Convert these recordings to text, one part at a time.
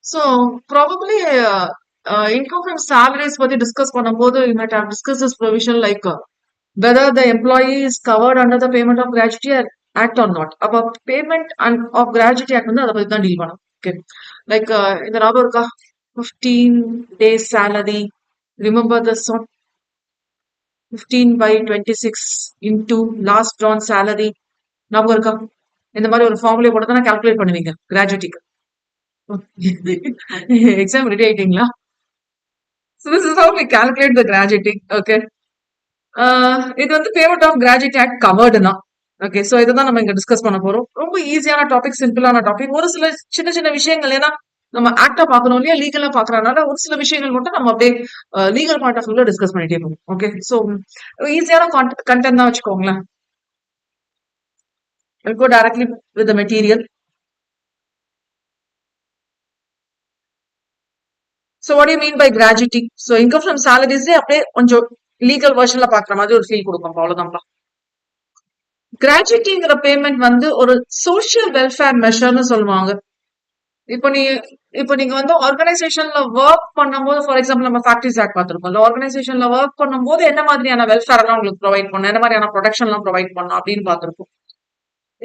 So probably income from salaries பத்தி discuss பண்ணும்போது you might have discussed this provision like whether the employee is covered under the payment of gratuity act or not. அப்ப payment of gratuity act வந்து அதை பத்தி தான் deal பண்ணும். Okay. Like இந்த ஞாபகம் இருக்கா 15 days salary. Remember the sort 15 by 26 into last drawn salary. ஞாபகம் இருக்கா? இந்த மாதிரி ஒரு ஃபார்முலா போட்டு தான் கால்குலேட் பண்ணுவீங்க கிராஜுவிட்டிக்கு. எக்ஸாம் ரெடி ஆயிட்டீங்களா? So this is how we calculate the gratuity. Okay. இது வந்து பேமெண்ட் ஆஃப் கிராஜுவிட்டி ஆக்ட் கவர்டுனா. ஓகே, சோ இதை தான் நம்ம இங்க டிஸ்கஸ் பண்ண போறோம். ரொம்ப ஈஸியான டாபிக், சிம்பிளான டாபிக். ஒரு சில சின்ன சின்ன விஷயங்கள் ஏன்னா நம்ம ஆக்டா பாக்கணும் இல்லையா, லீகலா பாக்குறதுனால ஒரு சில விஷயங்கள் மட்டும் நம்ம அப்படியே லீகல் பாயிண்ட் ஆஃப் வியூல டிஸ்கஸ் பண்ணிட்டே போகும். ஓகே, சோ ஈஸியான கண்டென்ட் தான் வச்சுக்கோங்களேன். I'll go directly with the material. So what do you mean by gratuity? So income from salaries அப்படியே கொஞ்சம் லீகல் வெர்ஷன்ல பாக்குற மாதிரி ஒரு ஃபீல் கொடுக்கும். அவ்வளவுதான். கிராஜுவிட்டிங்கிற பேமெண்ட் வந்து ஒரு சோசியல் வெல்ஃபேர் மெஷர்னு சொல்லுவாங்க. இப்போ நீங்க வந்து ஆர்கனைசேஷன்ல ஒர்க் பண்ணும்போது, ஃபார் எக்ஸாம்பிள் நம்ம ஃபேக்டரிஸ் ஆக்ட் பார்த்திருக்கோம். ஆர்கனைசேஷன்ல ஒர்க் பண்ணும்போது என்ன மாதிரியான வெல்ஃபேர் எல்லாம் உங்களுக்கு ப்ரொவைட் பண்ணும், என்ன மாதிரியான ப்ரொடெக்ஷன் எல்லாம் ப்ரொவைட் பண்ணும் அப்படின்னு பார்த்திருக்கோம்.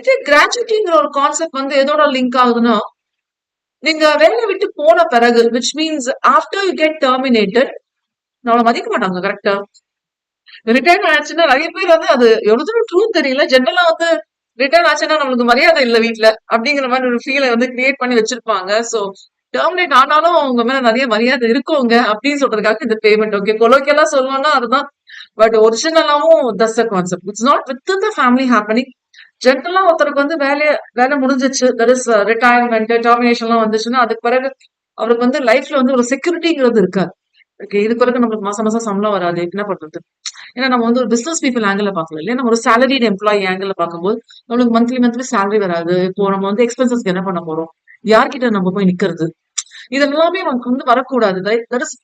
இதே கிராஜுவிட்டிங்கிற ஒரு கான்செப்ட் வந்து எதோட லிங்க் ஆகுதுன்னா, நீங்க வேலையை விட்டு போன பிறகு, which means after you get terminated, நம்மள மதிக்க மாட்டாங்க. கரெக்டா? ரிட்டையர் ஆச்சுன்னா நிறைய பேர் வந்து அது எவ்வளவு தூரம் ட்ரூத் தெரியல. ஜென்ரலா வந்து ரிட்டர்ன் ஆச்சுன்னா நம்மளுக்கு மரியாதை இல்ல வீட்டுல அப்படிங்கிற மாதிரி ஒரு ஃபீலை வந்து கிரியேட் பண்ணி வச்சிருப்பாங்க. சோ டெர்மினேட் ஆனாலும் அவங்க மேல நிறைய மரியாதை இருக்குங்க அப்படின்னு சொல்றதுக்காக இந்த பேமெண்ட். ஓகே, கொலோக்கியலா சொல்லணும்னா அதுதான். பட் ஒரிஜினலாவும் that's the concept. It's not with the family happening. ஜென்ரலா ஒருத்தருக்கு வந்து வேலை முடிஞ்சிச்சு, தட் இஸ் ரிட்டையர்மெண்ட், டெர்மினேஷன் எல்லாம் வந்துச்சுன்னா அதுக்கு பிறகு அவருக்கு வந்து லைஃப்ல வந்து ஒரு செக்யூரிட்டிங்கிறது இருக்காது. ஓகே, இது பிறகு நம்மளுக்கு மாசம் மாசம் சம்பளம் வராது, என்ன பண்றது? ஏன்னா நம்ம வந்து ஒரு பிசினஸ் பீப்புள் ஆங்கிள் பார்க்கல இல்லையா, நம்ம ஒரு சேலரிட் எம்ப்ளாயி ஆங்கிள் பார்க்கும்போது நம்மளுக்கு மந்த்லி சேலரி வராது. இப்போ நம்ம வந்து எக்ஸ்பென்சஸ்க்கு என்ன பண்ண போறோம், யார்கிட்ட நம்ம போய் நிக்கிறது, இது எல்லாமே நமக்கு வந்து வரக்கூடாது. தட் இஸ்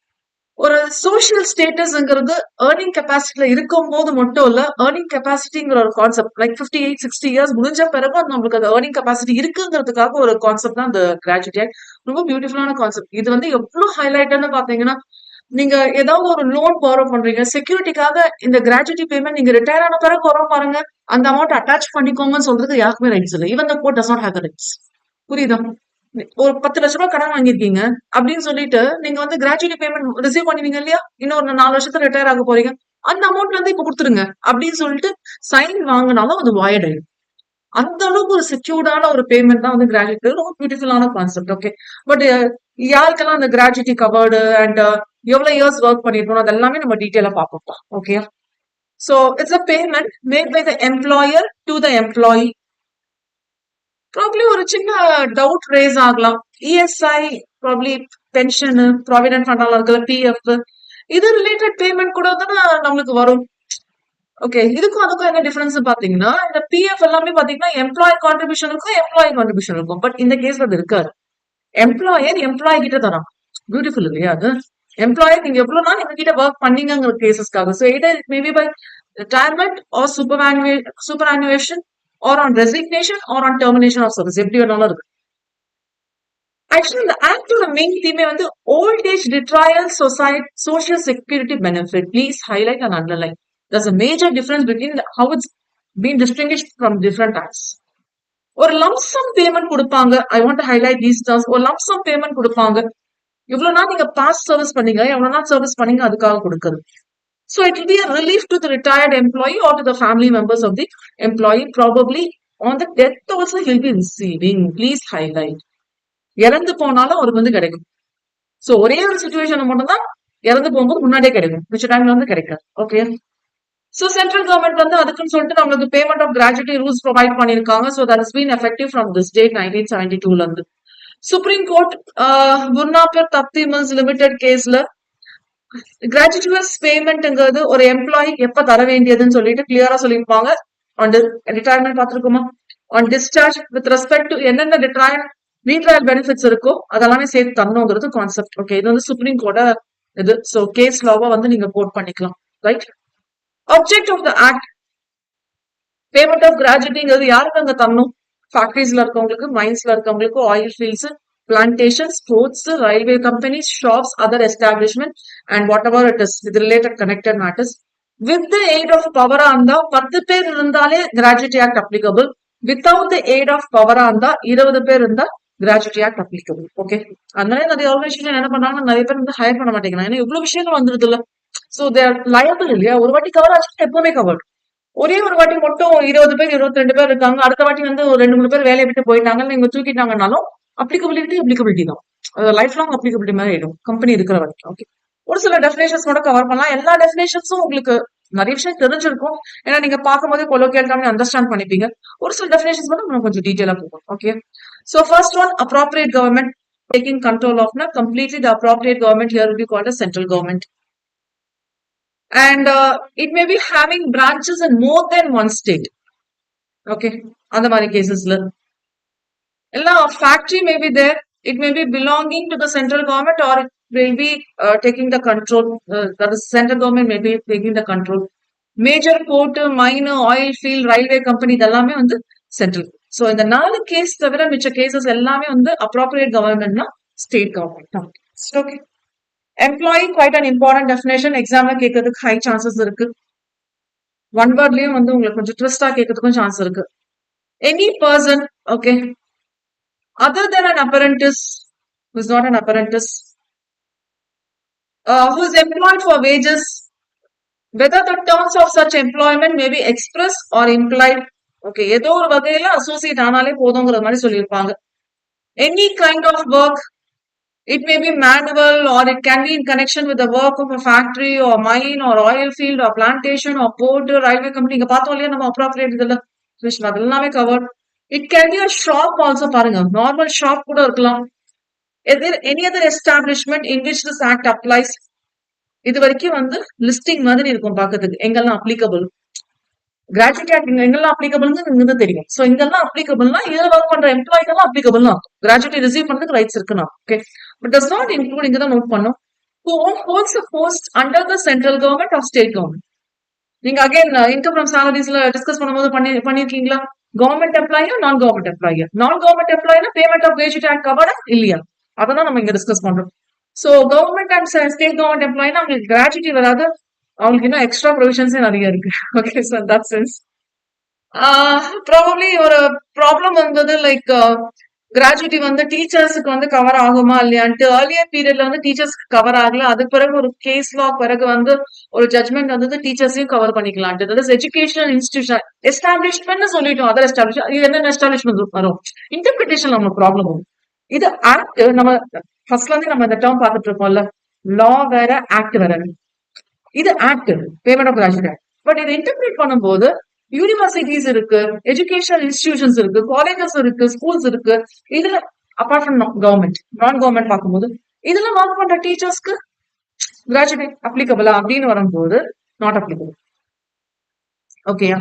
ஒரு சோசியல் ஸ்டேட்டஸ்ங்கிறது ஏர்னிங் கெப்பாசிட்டில இருக்கும் போது மட்டும் இல்ல, ஏர்னிங் கெப்பாசிட்டிங்கிற ஒரு கான்செப்ட் லைக் 58-60 இயர்ஸ் முடிஞ்ச பிறகு நம்மளுக்கு அந்த ஏர்னிங் கெப்பாசிட்டி இருக்குங்கிறதுக்காக ஒரு கான்செப்ட் தான் அந்த கிராஜுவிட்டி ஆக்ட். ரொம்ப பியூட்டிஃபுல்லான கான்செப்ட். இது வந்து எவ்வளவு ஹைலைட்டட்னு பாத்தீங்கன்னா, நீங்க ஏதாவது ஒரு லோன் பாரோ பண்றீங்க செக்யூரிட்டிக்காக, இந்த கிராஜுவிட்டி பேமெண்ட் நீங்க ரிட்டையர் ஆன பிறகு வரும் பாருங்க, அந்த அமௌண்ட் அட்டாச் பண்ணிக்கோங்கன்னு சொல்றதுக்கு யாருக்குமே ரைட்ஸ் இல்லை. Even the court does not have the rights. புரியுதா? ஒரு 10 லட்ச ரூபாய் கடன் வாங்கிருக்கீங்க அப்படின்னு சொல்லிட்டு நீங்க வந்து கிராஜுவிட்டி பேமெண்ட் ரிசீவ் பண்ணுவீங்க இல்லையா, இன்னொரு 4 வருஷத்துல ரிட்டையர் ஆக போறீங்க, அந்த அமௌண்ட் வந்து இப்ப கொடுத்துருங்க அப்படின்னு சொல்லிட்டு சைன் வாங்கினாலும் அது வாய்ட் ஆயிடும். அந்த அளவுக்கு ஒரு செக்யூர்டான ஒரு பேமெண்ட் தான் வந்து கிராஜுவிட்டி. ரொம்ப பியூட்டிஃபுல்லான கான்செப்ட். ஓகே, பட் யாருக்கெல்லாம் அந்த கிராஜுவிட்டி கவர்டு அண்ட் எவ்வளவு இயர்ஸ் ஒர்க் பண்ணிருக்கணும் அதெல்லாமே நம்ம டீட்டெயிலா பார்ப்போம். Okay, so it's a payment made by the employer to the employee. Probably ஒரு சின்ன டவுட் ரேஸ் ஆகலாம். ESI, probably pension, provident fund இருக்குல்ல, பிஎஃப், இது ரிலேட்டட் பேமெண்ட் கூட தான் நம்மளுக்கு வரும். ஓகே, இதுக்கும் அதுக்கும் என்ன டிஃபரன்ஸ் பாத்தீங்கன்னா, இந்த பிஎஃப் எல்லாமே பாத்தீங்கன்னா எம்ப்ளாயி கான்ட்ரிபியூஷன் இருக்கும், எம்ப்ளாயி கான்ட்ரிபியூஷன் இருக்கும். பட் இந்த கேஸ்ல அது இருக்காது. எம்ப்ளாயர் எம்ப்ளாயி கிட்ட தரான். பியூட்டிஃபுல் இல்லையா அது? எம்ப்ளாயர் நீங்க எவ்வளவு நாள் எங்க கிட்ட ஒர்க் பண்ணீங்கிற கேசஸ்க்காக. So either it may be by retirement or superannuation or on resignation or on termination of service. எப்படி வேணாலும் இருக்கு. ஆக்சுவலி இந்த ஆக்டோட மெயின் தீமே வந்து old age retiral social security benefit. Please highlight and underline. There's a major difference between how it's been distinguished from different acts. ஒரு lump sum payment கொடுப்பாங்க. I want to highlight these terms. ஒரு lump sum payment கொடுப்பாங்க. இவ்வளவு நாள் நீங்க past service பண்ணீங்க, எவ்வளவு நாள் சர்வீஸ் பண்ணீங்க அதுக்காக கொடுக்குறது. So it will be a relief to the retired employee or to the family members of the employee. Probably on the death also he will be receiving. Please highlight. இறந்து போனாலும் அவருக்கு வந்து கிடைக்கும். சோ ஒரே ஒரு சுச்சுவேஷன் மட்டும் தான் இறந்து போகும்போது முன்னாடியே கிடைக்கும், மிச்ச டைம்ல வந்து கிடைக்காது. ஓகே, சோ சென்ட்ரல் கவர்மெண்ட் வந்து அதுக்குன்னு சொல்லிட்டு நம்மளுக்கு payment of gratuity rules provide பண்ணிருக்காங்க. So that is been effective from this date 1972ல இருந்து. சுப்ரீம் கோர்ட் குர்னாபர் தப்தி மில்ஸ் லிமிடெட் கேஸ்ல கிராஜுவிட்டியஸ் பேமெண்ட்ங்கிறது ஒரு எம்ப்ளாயி எப்ப தர வேண்டியதுன்னு சொல்லிட்டு கிளியரா சொல்லியிருப்பாங்க. ஆன் ரிட்டையர்மெண்ட் பார்த்திருக்கோமா, on discharge with respect to என்னென்ன ரீட்ரையல் பெனிஃபிட்ஸ் இருக்கோ அதெல்லாமே சேர்த்து தரணுங்கிறது கான்செப்ட். ஓகே, இது வந்து சுப்ரீம் கோர்ட்ட இது. சோ கேஸ் லாவா வந்து நீங்க கோட் பண்ணிக்கலாம். Right. Object of the act, payment of கிராஜுவிட்டிங்கிறது யாருக்கு அங்க தரணும்? ஃபேக்டரிஸ்ல இருக்கவங்களுக்கு, மைன்ஸ்ல இருக்கவங்களுக்கு, oil fields, plantations, ports, railway companies, shops, other establishment, and whatever it is with related connected matters. With the aid of power அந்த 10 பேர் இருந்தாலே gratuity act applicable. Without the aid of power இருந்தா 20 பேர் இருந்தா கிராஜுவிட்டி ஆக்ட் அப்ளிகபிள். ஓகே, அதனால நிறைய organisation என்ன பண்றாங்க, நிறைய பேர் வந்து ஹையர் பண்ண மாட்டேங்கிறாங்க. ஏன்னா இவ்வளவு விஷயங்கள் வந்துருது இல்ல. சோ தேர் லயபிள் இல்லையா? ஒரு வாட்டி கவர் ஆச்சு எப்பவுமே கவர்டு. ஒரே ஒரு வாட்டி மட்டும் 20 பேர் 22 பேர் இருக்காங்க, அடுத்த வாட்டி வந்து ஒரு 2-3 பேர் வேலையை விட்டு போயிட்டாங்க, நீங்க தூக்கிட்டாங்கன்னாலும் அப்ளிகபிலிட்டி தான். லைஃப் லாங் அப்ளிகபிலிட்டி மாதிரி ஆயிடும் கம்பெனி இருக்கிற வரைக்கும். ஓகே, ஒரு சில டெஃபினேஷன்ஸ் மட்டும் கவர் பண்ணலாம். எல்லா டெஃபினேஷன்ஸும் உங்களுக்கு நிறைய விஷயம் தெரிஞ்சிருக்கும். ஏன்னா நீங்க பார்க்கும்போது கொலோக்கியல் டாம் அண்டர்ஸ்டாண்ட் பண்ணிப்பீங்க. ஒரு சில டெஃபினேஷன்ஸ் மட்டும் நம்ம கொஞ்சம் டீடைலா போகும். Okay, so first one, appropriate government taking control of completely the appropriate government here will be called as central government. And it may be having branches in more than one state. Okay, அந்த மாதிரி கேசஸ்ல எல்லாம் factory may be there, it may be belonging to the central government or it will be taking the control, that the central government may be taking the control. Major port, mine, oil field, railway company இதெல்லாமே வந்து central. So இந்த 4 case தவிர மிச்ச cases எல்லாமே வந்து appropriate governmentனா state government. Okay, employee quite an important definition. எக்ஸாம்ல கேட்கறதுக்கு high chances இருக்கு. ஒன் வேர்ட்லயும் வந்து உங்களுக்கு கொஞ்சம் ட்விஸ்டா கேட்கறதுக்கும் சான்ஸ் இருக்கு. Any person, okay, other than an apprentice, who is not an apprentice, who is employed for wages, whether the terms of such employment may be express or implied. Okay, ஏதோ ஒரு வகையில associate ஆனாலே போதுங்கிற மாதிரி சொல்லியிருப்பாங்க. Any kind of work, it may be manual or it can be in connection with the work of a factory or mine or oil field or plantation or port, railway company. இங்க பார்த்தோம் இல்லையா நம்ம appropriate இதுல அதெல்லாமே covered. It can be a shop also. பாருங்க, normal shop கூட இருக்கலாம். Any other establishment in which this act applies. இது வரைக்கும் வந்து லிஸ்டிங் மாதிரி இருக்கும் பார்க்கிறதுக்கு, எங்கெல்லாம் அப்ளிகபிள். கிராஜுவிட்டி ஆக்ட் எங்கெல்லாம் அப்ளிகபிள்னு தெரியும். சோ இங்கெல்லாம் அப்ளிகபிள்னா இதுல ஒர்க் பண்ற எம்ப்ளாய்க்கெல்லாம் அப்ளிகபிள்னா கிராஜுவிட்டி ரிசீவ் பண்றதுக்கு ரைட்ஸ் இருக்குன்னா. Okay, but does not include, இங்க தான் நோட் பண்ணும், who holds a post under the central government or state government. நீங்க அகைன் இன்கம் ஃப்ரம் சாலரிஸ்ல டிஸ்கஸ் பண்ணும்போது பண்ணிருக்கீங்களா? கவர்மெண்ட் எம்ப்ளாயா, நான் கவர்மெண்ட் எம்ப்ளாயா? நான் கவர்மெண்ட் எம்ப்ளாய்னா பேமெண்ட் ஆஃப் கிராஜுவிட்டி ஆக்ட் கவர்டா இல்லையா? அதான் நம்ம இங்க டிஸ்கஸ் பண்றோம். So government and state government எம்ப்ளாய்னா அவங்களுக்கு கிராஜுவிட்டி வராது, அவங்களுக்கு இன்னும் எக்ஸ்ட்ரா ப்ரொவிஷன்ஸே நிறைய இருக்கு. Okay, so that sense probably ஒரு ப்ராப்ளம் வந்தது, லைக் கிராஜுவிட்டி வந்து டீச்சர்ஸுக்கு வந்து கவர் ஆகுமா இல்லையான்ட்டு. ஏர்லியர் பீரியட்ல வந்து டீச்சர்ஸ்க்கு கவர் ஆகல, அதுக்கு பிறகு ஒரு கேஸ் லா பிறகு வந்து ஒரு ஜட்மெண்ட் வந்தது டீச்சர்ஸையும் கவர் பண்ணிக்கலான்ட்டு. That is educational institution establishment சொல்லிட்டோம். அதர் எஸ்டாப்ளிஷ் என்னென்ன எஸ்டாப்ளிஷ்மெண்ட் வரும், இன்டர்பிரிட்டேஷன் நம்ம ப்ராப்ளம் வரும். இது ஆக்ட் நம்ம ஃபர்ஸ்ட்ல இருந்து நம்ம இந்த டேர்ம் பார்த்துட்டு இருக்கோம்ல, லா வேற ஆக்ட் வேற. இது act, payment of gratuity act. But இது இன்டர்பிரேட் பண்ணும்போது யூனிவர்சிட்டிஸ் இருக்கு, எஜுகேஷனல் இன்ஸ்டிடியூஷன்ஸ் இருக்கு, காலேஜஸ் இருக்கு, ஸ்கூல்ஸ் இருக்கு. இதுல அபார்ட் ஃப்ரம் கவர்மெண்ட், நான் கவர்மெண்ட் பார்க்கும்போது இதுல ஒர்க் பண்ற டீச்சர்ஸ்க்கு கிராஜுவிட்டி அப்ளிகபிளா அப்படின்னு வரும்போது நாட் அப்ளிகபிள். ஓகேயா,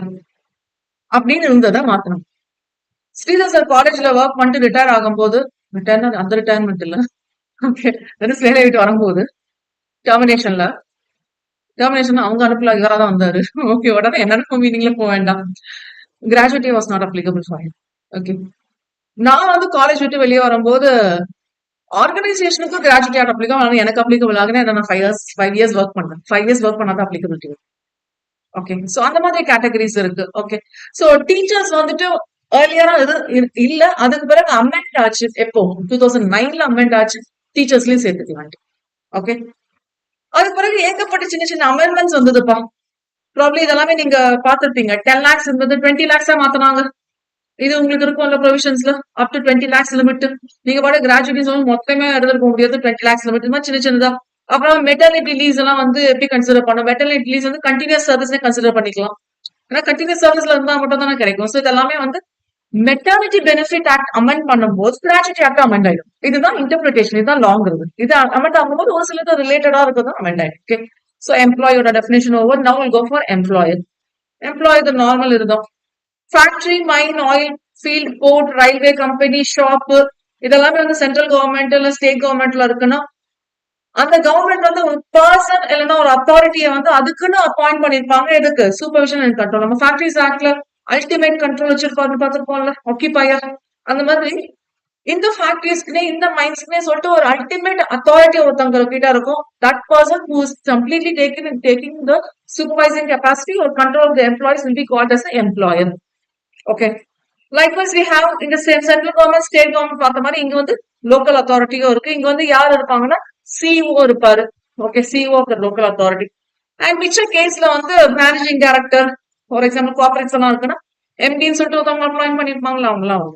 அப்படின்னு இருந்ததை மாத்தணும். ஸ்ரீதர் சார் காலேஜ்ல ஒர்க் பண்ணிட்டு ரிட்டையர் ஆகும்போது, ரிட்டையர் அந்த ரிட்டையர்மெண்ட் இல்ல, ஓகே, வேலை விட்டு வரும்போது டெர்மினேஷன் அவங்க அனுப்பல, இவரா தான் வந்தாரு. ஓகே, உடனே என்னென்ன மீனிங்ல போக வேண்டாம். Gratuity was not applicable for him. Okay, நான் வந்து காலேஜ் விட்டு வெளியே வரும்போது ஆர்கனைசேஷனுக்கு கிராஜுவிட்டி ஆக்ட் அப்ளிகபிள், ஆனால் எனக்கு அப்ளிகபிள் ஆகுனா நான் 5 இயர்ஸ் ஒர்க் பண்ணேன். 5 இயர்ஸ் ஒர்க் பண்ணாதான் அப்ளிகபிலிட்டி. ஓகே, சோ அந்த மாதிரி கேட்டகரிஸ் இருக்கு. ஓகே, சோ டீச்சர்ஸ் வந்துட்டு ஏர்லியரா இது இல்ல, அதுக்கு பிறகு அமெண்ட் ஆச்சு. எப்போ 2009ல அமெண்ட் ஆச்சு, டீச்சர்ஸ்லயும் சேர்த்துக்கலாம். ஓகே, அதுக்கு பிறகு ஏகப்பட்ட சின்ன சின்ன அமெண்ட்மெண்ட்ஸ் வந்ததுப்பா. ப்ராப்ளி இதெல்லாமே நீங்க பாத்துருப்பீங்க. 10 lakhs இருந்தது 20 lakhs மாத்தினாங்க. இது உங்களுக்கு இருக்கும்ல ப்ரொவிஷன்ஸ்ல, அப் டு 20 lakhs லிமிட். நீங்க பாட்டு கிராஜுவிட்டி மொத்தமே எடுத்துக்க முடியாது, 20 lakhs லிமிட் சின்ன சின்னதா. அப்புறம் மெட்டர்னிட்டி லீவ்ஸ் எல்லாம் வந்து எப்படி கன்சிடர் பண்ணும், மெட்டர்னிட்டி லீவ்ஸ் வந்து கண்டினியூஸ் சர்வீஸ்ல கன்சிடர் பண்ணிக்கலாம். ஏன்னா கண்டினியூஸ் சர்வீஸ்ல இருந்தா மட்டும் தானே கிடைக்கும். ஸோ இதெல்லாமே வந்து மெட்டர்னிட்டி பெனிஃபிட் ஆக்ட் அமெண்ட் பண்ணும்போது கிராஜுவிட்டி ஆக்ட் அமெண்ட் ஆயிடும். இதுதான் இன்டர்பிரிட்டேஷன், இதுதான் லாங் இருக்குது. இது அமெண்ட் ஆகும்போது ஒரு சிலது ரிலேட்டடா இருக்கிறது அமெண்ட் ஆயிடும். ஓகே, சோ எம்ப்ளாயோட definition over. Now will go for employer. Employer normal இருந்தோம். Factory, mine, oil field, port, railway company, shop இதெல்லாமே வந்து சென்ட்ரல் கவர்மெண்ட் இல்ல ஸ்டேட் கவர்மெண்ட்ல இருக்குன்னா அந்த கவர்மெண்ட் வந்து ஒரு பர்சன் இல்லைன்னா ஒரு அத்தாரிட்டியை வந்து அதுக்குன்னு அப்பாயிண்ட் பண்ணிருப்பாங்க. எதுக்கு? Supervision and control. நம்ம ஃபேக்டரிஸ் ஆக்ட்ல அல்டிமேட் கண்ட்ரோல் வச்சிருப்பாருன்னு பார்த்திருப்போம்ல, ஆக்கிபையர். அந்த மாதிரி இந்த ஃபேக்டரிஸ்க்குனே இந்த மைன்ஸ்க்குனே சொல்லிட்டு ஒரு அல்டிமேட் அத்தாரிட்டி ஒருத்தவங்க கிட்ட இருக்கும். That person who is completely taking the supervising capacity or control of the employees will be called as the employer. Okay. Likewise, we have in the central government, state government பார்த்த மாதிரி இங்க வந்து local அத்தாரிட்டியும் இருக்கு. இங்க வந்து யார் இருப்பாங்கன்னா CO இருப்பாரு. ஓகே, சிஓ லோக்கல் அத்தாரிட்டி. அண்ட் மிச்ச கேஸ்ல வந்து managing director, for example cooperates எல்லாம் இருக்குன்னா எம்டின்னு சொல்லிட்டு ஒருத்தவங்க அப்ளாயின் பண்ணிருப்பாங்களா அவங்களாம்.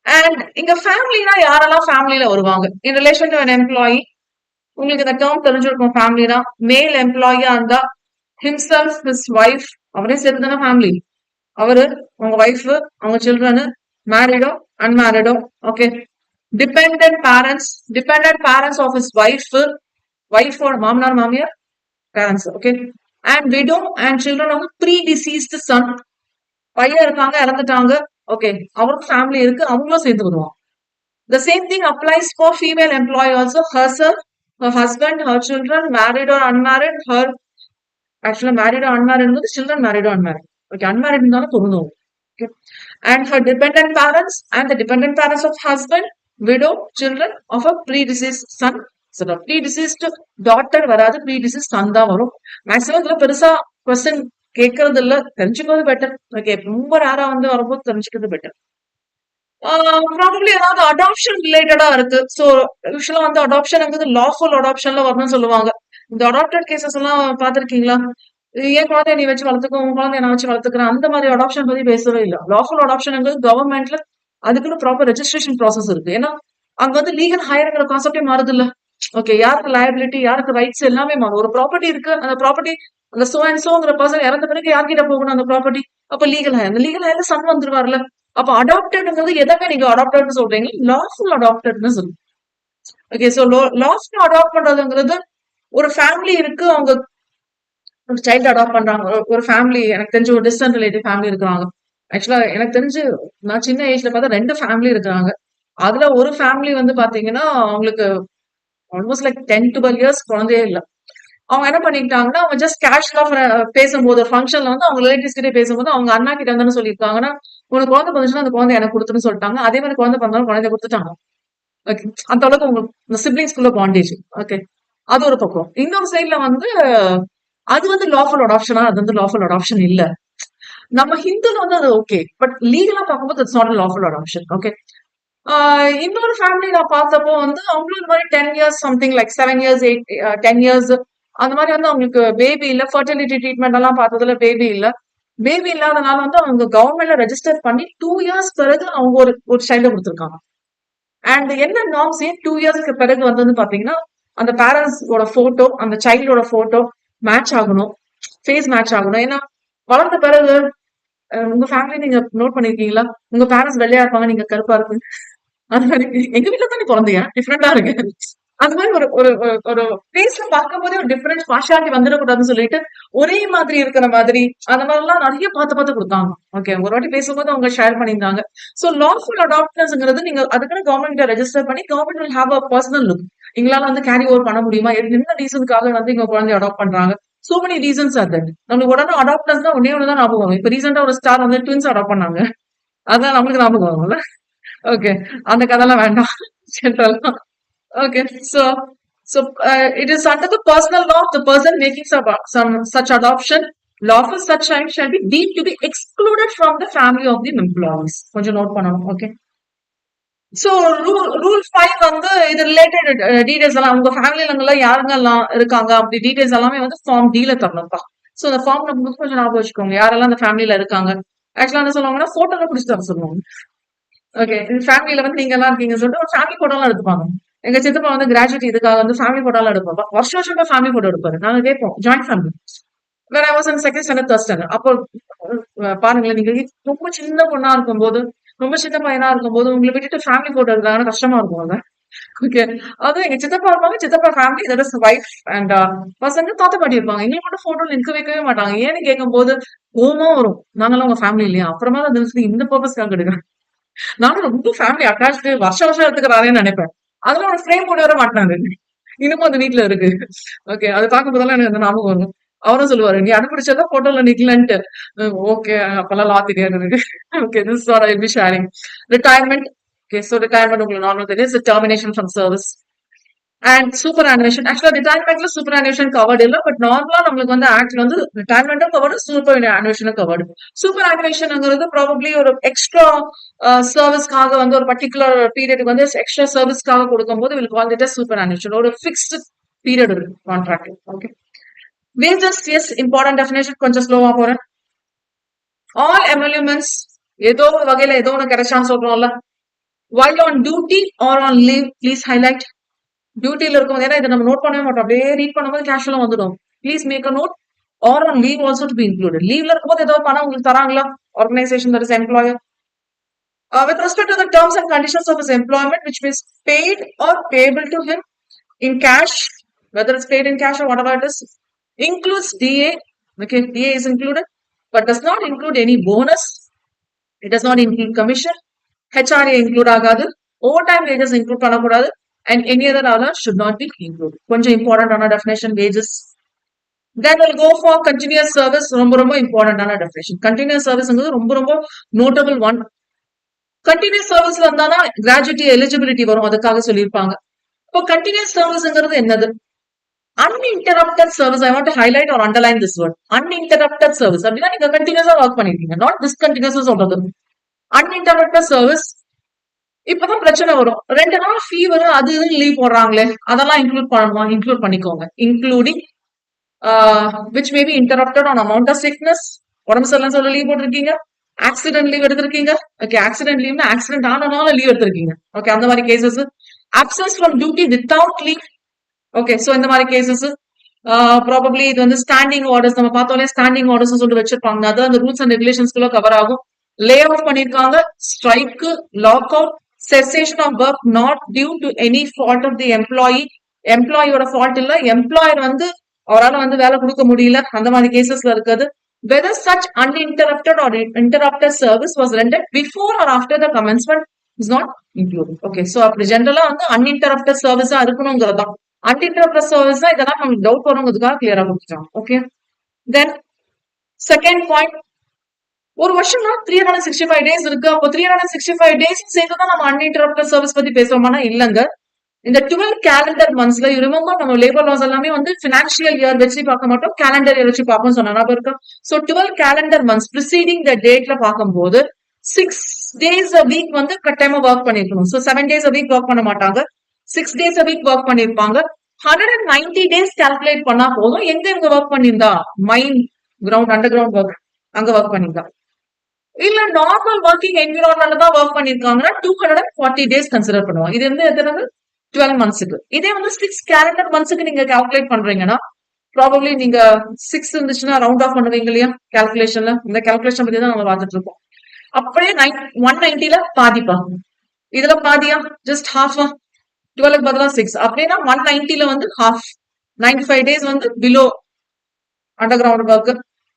அண்ட் இங்க ஃபேமிலினா யாரெல்லாம் ஃபேமிலியில வருவாங்க in relation to an employee. உங்களுக்கு இந்த டேர்ம் தெரிஞ்சிருக்கும். ஃபேமிலினா மேல் எம்ப்ளாயியா இருந்தா ஹிம்செல்ஃப், ஹிஸ் ஒய்ஃப், அவரே சேர்த்து தானே ஃபேமிலி. அவரு, அவங்க ஒய்ஃப், அவங்க சில்ட்ரனு, மேரிடோ அன்மேரிடோ. Okay. Dependent parents of his ஒய்ஃபோட மாமனார் மாமியார் parents. Okay. And widow and children வந்து ப்ரீ டிசீஸ்டு சன், பையன் இருக்காங்க இறந்துட்டாங்க. ஓகே, அவருக்கு ஃபேமிலி இருக்கு, அவங்களும் சேர்ந்து வருவாங்க. The same thing applies for female employee also. Herself, her husband, her children, married or unmarried. Actually married or unmarried means children married or unmarried. Okay, unmarried இருந்தாலும் பொருந்தும். Okay. And her dependent parents and the dependent parents of husband, widow, children of a predeceased son. So the predeceased daughter வராது, predeceased son தான் வரும். Maximum இதுல பெருசா question கேட்கறது இல்ல, தெரிஞ்சுக்கிறது பெட்டர். ஓகே, ரொம்ப ரேரா வந்து வரும்போது தெரிஞ்சுக்கிறது பெட்டர். ப்ராபப்ளி ஏதாவது அடாப்ஷன் ரிலேட்டடா இருக்கு. ஸோ யூஸ்வலா வந்து அடாப்ஷன்ங்கிறது லாஃபுல் அடாப்ஷன்ல வரணும்னு சொல்லுவாங்க. இந்த அடாப்டட் கேசஸ் எல்லாம் பாத்திருக்கீங்களா? ஏன் குழந்தைய நீ வச்சு வளர்த்துக்கோ, உன் குழந்தைய நான் வச்சு வளர்த்துக்கிறேன், அந்த மாதிரி அடாப்ஷன் பத்தி பேசவே இல்லை. லாஃபுல் அடாப்ஷன்ங்கிறது கவர்மெண்ட்ல அதுக்குன்னு ப்ராப்பர் ரெஜிஸ்ட்ரேஷன் ப்ராசஸ் இருக்கு. ஏன்னா அங்க வந்து லீகல் ஹையர்ங்கிற கான்செப்டே மாறுது இல்ல. ஓகே, யாருக்கு லயபிலிட்டி, யாருக்கு ரைட்ஸ் எல்லாமே மாறும். ஒரு ப்ராப்பர்ட்டி இருக்கு, அந்த ப்ராப்பர்ட்டி அந்த சோ அண்ட் சோங்கிற பர்சன் இறந்த பிறகு யார்கிட்ட போகணும் அந்த ப்ராப்பர்ட்டி? அப்ப லீகல் ஹையர், அந்த லீகல் ஹையர்ல சன் வந்துருவார்ல. அப்ப அடாப்டட்ங்கிறது எதங்க நீங்க அடாப்டட்னு சொல்றீங்க? லாஃபுல் அடாப்டட்னு சொல்லுங்க. ஓகே, சோ லாஃபுல் அடாப்ட் பண்றதுங்கிறது ஒரு ஃபேமிலி இருக்கு, அவங்க ஒரு சைல்டு அடாப்ட் பண்றாங்க. ஒரு ஃபேமிலி, எனக்கு தெரிஞ்ச ஒரு டிஸ்டன்ட் ரிலேட்டிவ் ஃபேமிலி இருக்கிறாங்க. ஆக்சுவலா எனக்கு தெரிஞ்சு நான் சின்ன ஏஜ்ல பார்த்தா 2 ஃபேமிலி இருக்கிறாங்க. அதுல ஒரு ஃபேமிலி வந்து பாத்தீங்கன்னா அவங்களுக்கு ஆல்மோஸ்ட் லைக் 10-12 இயர்ஸ் குழந்தையே இல்ல. அவங்க என்ன பண்ணிட்டாங்கன்னா, அவங்க ஜஸ்ட் கேஷுவலா பேசும்போது ஃபங்க்ஷன்ல வந்து அவங்க ரிலேட்டிவ்ஸ் கிட்டே பேசும்போது அவங்க அண்ணா கிட்ட இருந்தாலும் சொல்லியிருக்காங்கன்னா, உனக்கு குழந்தை பிறந்துச்சுன்னா அந்த குழந்தை எனக்கு கொடுத்துன்னு சொல்லிட்டாங்க. அதே மாதிரி குழந்தை பிறந்தாலும் குழந்தை கொடுத்துட்டாங்க. ஓகே, அந்த அளவுக்கு உங்களுக்கு சிப்ளிங்ஸ்குள்ள பாண்டேஜ். ஓகே, அது ஒரு பக்கம். இன்னொரு சைட்ல வந்து அது வந்து லாஃபுல் அடாப்ஷனா? அது வந்து லாஃபுல் அடாப்ஷன் இல்ல. நம்ம ஹிந்துல வந்து அது ஓகே, பட் லீகலா பார்க்கும்போது it's not lawful adoption. Okay. இன்னொரு ஃபேமிலி நான் பார்த்தப்போ வந்து அவங்களும் இந்த மாதிரி 10 years something like 7 years 10 years அந்த மாதிரி வந்து அவங்களுக்கு பேபி இல்ல, ஃபர்டிலிட்டி ட்ரீட்மெண்ட் எல்லாம் பார்த்ததுல பேபி இல்ல. பேபி இல்லாதனால வந்து அவங்க கவர்மெண்ட்ல ரெஜிஸ்டர் பண்ணி 2 இயர்ஸ் பிறகு அவங்க ஒரு சைல்ட கொடுத்துருக்காங்க. அண்ட் என்ன நார்ம்ஸ் 2 இயர்ஸ்க்கு பிறகு வந்து பாத்தீங்கன்னா அந்த பேரண்ட்ஸோட போட்டோ, அந்த சைல்டோட போட்டோ மேட்ச் ஆகணும், ஃபேஸ் மேட்ச் ஆகணும். ஏன்னா வளர்ந்த பிறகு உங்க ஃபேமிலி நீங்க நோட் பண்ணிருக்கீங்களா? உங்க பேரண்ட்ஸ் வெள்ளையா இருப்பாங்க, நீங்க கருப்பா இருப்பீங்க. அது மாதிரி எங்க வீட்டுல தானே குழந்தையா டிஃப்ரெண்டா இருக்கு. அந்த மாதிரி ஒரு ஒரு ஒரு ஃபேஸ்ல பார்க்கும் போதே ஒரு டிஃபரன்ஸ், பார்ஷியாலிட்டி வந்துடக்கூடாதுன்னு சொல்லிட்டு ஒரே மாதிரி இருக்கிற மாதிரி அந்த மாதிரி எல்லாம் நிறைய பார்த்து கொடுத்தாங்க. ஓகே, ஒரு வாட்டி பேசும்போது அவங்க ஷேர் பண்ணியிருந்தாங்க. ஸோ லாஃபுல் அடாப்டர்ஸ்ங்கிறது நீங்க அதுக்குன்னு கவர்மெண்ட் ரெஜிஸ்டர் பண்ணி government will have a personal look. எங்களால வந்து கேரி ஓவர் பண்ண முடியுமா, என்ன ரீசனுக்காக வந்து இங்க குழந்தைய அடாப்ட் பண்றாங்க? So many reasons are that. நம்மளுக்கு உடனே அடாப்டர்ஸ் தான் ஒன்னே ஒண்ணுதான் ஞாபகம் வரும். இப்ப ரீசெண்டா ஒரு ஸ்டார் வந்து ட்வின்ஸ் அடாப்ட் பண்ணாங்க, அதான் நம்மளுக்கு ஞாபகம் வரும்ல. ஓகே, அந்த கதைலாம் வேண்டாம். ஜென்ரலா. Okay, so it is under the personal law of the person making some such adoption. Lawful such child shall be deemed to be excluded from the family of the employees. கொஞ்சம் note பண்ணணும். Okay, so rule 5 வந்து இது related details எல்லாம் உங்க ஃபேமிலில யாருங்க எல்லாம் இருக்காங்க அப்படி டீடைல்ஸ் எல்லாமே வந்து ஃபார்ம் டி ல தரணும்ப்பா. சோ அந்த ஃபார்ம் நம்பர் கொஞ்சம் ஞாபகம் வச்சுக்கோங்க, யாரெல்லாம் அந்த ஃபேமிலில இருக்காங்க. ஆக்சுவலா என்ன சொல்லுவாங்கன்னா போட்டோல பிடிச்சி தர சொல்லுவாங்க. ஓகே, ஃபேமிலில வந்து நீங்க எல்லாம் இருக்கீங்கன்னு சொல்லிட்டு ஒரு ஃபேமிலி போட்டோ எல்லாம் எடுத்துப்பாங்க. எங்க சித்தப்பா வந்து கிராஜுவேட் இதுக்காக வந்து ஃபேமிலி போட்டோ எல்லாம் எடுப்பாங்க. வருஷம் ஃபேமிலி போட்டோ எடுப்பாரு. நாங்க கேட்போம் ஜாயிண்ட் ஃபேமிலி. வேற I was in second standard, third standard. அப்போ பாருங்களேன், நீங்க ரொம்ப சின்ன பொண்ணா இருக்கும்போது, ரொம்ப சின்ன பையனா இருக்கும்போது உங்களை விட்டுட்டு ஃபேமிலி போட்டோ எடுக்கிறாங்கன்னா கஷ்டமா இருக்கும். ஓகே, அதுவும் எங்க சித்தப்பா இருப்பாங்க, சித்தப்பா family, that is wife and பசங்க, தாத்தா பாட்டி இருப்பாங்க. எங்களுக்கு மட்டும் போட்டோ நிற்க வைக்கவே மாட்டாங்க. ஏன்னு கேட்கும் போது கோவமா வரும். நாங்கெல்லாம் உங்க ஃபேமிலி இல்லையா? அப்புறமா தான் தெரிஞ்சு இந்த பர்பஸ்க்காக எடுக்கிறேன். நானும் ரொம்ப ஃபேமிலி அட்டாச்சு வருஷம் எடுத்துக்கிறாரேன்னு நினைப்பேன். அதெல்லாம் ஒரு ஃப்ரேம் போட்டு வர மாட்டாங்க. இன்னமும் அந்த வீட்டுல இருக்கு. ஓகே, அது பார்க்கும் போதெல்லாம் எனக்கு ஞாபகம் வரும். அவரும் சொல்லுவாரு, நீ அனுப்பிடிச்சதான் போட்டோல நிக்கலன்ட்டு. ஓகே, அப்பெல்லாம் லா தெரியாது எனக்கு. Okay, this what I will be sharing. Retirement Okay, so retirement உங்களுக்கு நார்மல் தெரியும். It's a termination from service. And superannuation. Actually, retirement superannuation covered இல்ல. But normally நம்மளுக்கு வந்து ஆக்ட்ல வந்து retirement covered, superannuation covered. Superannuationங்கிறது probably ஒரு extra serviceக்காக வந்து ஒரு particular period வந்து extra serviceக்காக கொடுக்கும்போது we'll call it as superannuation. ஒரு fixed period contract. Okay. Wages, yes, important definition. கொஞ்சம் ஸ்லோவா போறேன். All emoluments ஏதோ ஒரு வகையில ஏதோ ஒன்று கிடைச்சான்னு சொல்றோம்ல. While on duty or on leave, please highlight. டியூட்டில இருக்கும் ஏன்னா இதை நம்ம நோட் பண்ணவே மாட்டோம். அப்படியே ரீட் பண்ணும்போது கேஷுவலா வந்துடும். Please make a note or on leave also to be included. லீவ்ல இருக்கும்போது ஏதோ பணம் உங்களுக்கு தராங்களா organisation that is employer. With respect to the terms and conditions of his employment, which is paid or payable to him in cash, whether it's paid in cash or whatever it is, includes DA. Okay, DA is included, but does not include any bonus. It does not include commission. HRA include ஆகாது. Overtime wages include பண்ணக்கூடாது. And any other should not be included. கொஞ்சம் important ஆன definition wages. Then we'll go for continuous service. ரொம்ப ரொம்ப important ஆன definition. Continuous service ரொம்ப notable one. Continuous service வந்தானா gratuity eligibility வரும், அதுக்காக சொல்லியிருப்பாங்க. இப்போ continuous serviceங்கிறது என்னது? Uninterrupted service. I want to highlight or underline this word. Uninterrupted service. அப்படின்னா நீங்க கண்டினியூஸா ஒர்க் பண்ணிருக்கீங்க, not discontinuous சொல்றது. Uninterrupted service. இப்பதான் பிரச்சனை வரும். 2 நாள் ஃபீவர் அது இதுன்னு லீவ் போடுறாங்களே, அதெல்லாம் இன்க்ளூட் பண்ணணுமா? இன்க்ளூட் பண்ணிக்கோங்க. Including which may be interrupted on amount of sickness. உடம்பு சரியில்லைன்னு சொல்ல லீவ் போட்டிருக்கீங்க, ஆக்சிடென்ட் லீவ் எடுத்திருக்கீங்க. ஓகே, ஆக்சிடென்ட் லீவ்னா ஆக்சிடென்ட் ஆனனால லீவ் எடுத்திருக்கீங்க. ஓகே, அந்த மாதிரி cases. Absence from duty without leave. Okay, so இந்த மாதிரி கேசஸ். ப்ராபப்ளி இது வந்து ஸ்டாண்டிங் ஆர்டர்ஸ், நம்ம பார்த்தோம்ல ஸ்டாண்டிங் ஆர்டர்ஸ் சொல்லிட்டு வச்சிருப்பாங்க. அது அந்த ரூல்ஸ் அண்ட் ரெகுலேஷன்ஸ்குள்ள கவர் ஆகும். லே ஆஃப் பண்ணிருக்காங்க, strike, lock out, cessation of work not due to any fault of the employee. எம்ப்ளாயியோட ஃபால்ட் இல்ல, எம்ப்ளாயர் வந்து அவரால் வந்து வேலை கொடுக்க முடியல, அந்த மாதிரி கேசஸ்ல இருக்குது. Whether such uninterrupted or interrupted service was rendered before or after the commencement is not included. Okay, so அப்படி ஜெனரலா வந்து uninterrupted service இருக்கணுங்கிறது தான். Uninterrupted service இதெல்லாம் நமக்கு டவுட் வருங்கிறதுக்காக கிளியரா கொடுத்துட்டாங்க. ஓகே, தென் செகண்ட் பாயிண்ட், ஒரு வருஷம்னா 365 days இருக்கு. அப்போ 365 days சேர்த்துதான் நம்ம அன்இன்டரப்டட் சர்வீஸ் பத்தி பேசுவோம்னா இல்லங்க. இந்த 12 calendar monthsல யூ ரிமெம்பர் நம்ம லேபர் லாஸ் எல்லாமே வந்து பினான்சியல் இயர் வச்சு பார்க்க மாட்டோம், கேலண்டர் இயர் வச்சு பார்ப்போம் சொன்னா இருக்கு. So 12 calendar months preceding the dateல பார்க்கும்போது 6 days a week வந்து கட்டாயமா ஒர்க் பண்ணிருக்கணும். So 7 days a week work பண்ண மாட்டாங்க, 6 days a week ஒர்க் பண்ணிருப்பாங்க. 190 days கால்குலேட் பண்ணா போதும். எங்க ஒர்க் பண்ணிருந்தா, மைன் கிரவுண்ட் அண்டர் கிரவுண்ட் ஒர்க் அங்க ஒர்க் பண்ணிருந்தா, இல்ல நார்மல் ஒர்க்கிங் என்விரான்மெண்ட்ல தான் ஒர்க் பண்ணிருக்காங்கன்னா 240 days கன்சிடர் பண்ணுவோம். இது வந்து எத்தனை 12 monthsக்கு. இதே வந்து 6 calendar monthsக்கு நீங்க கால்குலேட் பண்றீங்கன்னா ப்ராபப்ளி நீங்க 6 இருந்துச்சுன்னா ரவுண்ட் ஆஃப் பண்ணுவீங்க இல்லையா கால்குலேஷன்ல. இந்த கால்குலேஷன் பத்தி தான் நம்ம பார்த்துட்டு இருக்கோம். அப்படியே 190ல பாதிப்பா, இதுல பாதியா, ஜஸ்ட் ஹாஃப். 12க்கு பதிலா 6 அப்படின்னா 190ல வந்து ஹாஃப். 95 days வந்து பிலோ அண்டர் கிரவுண்ட் ஒர்க்.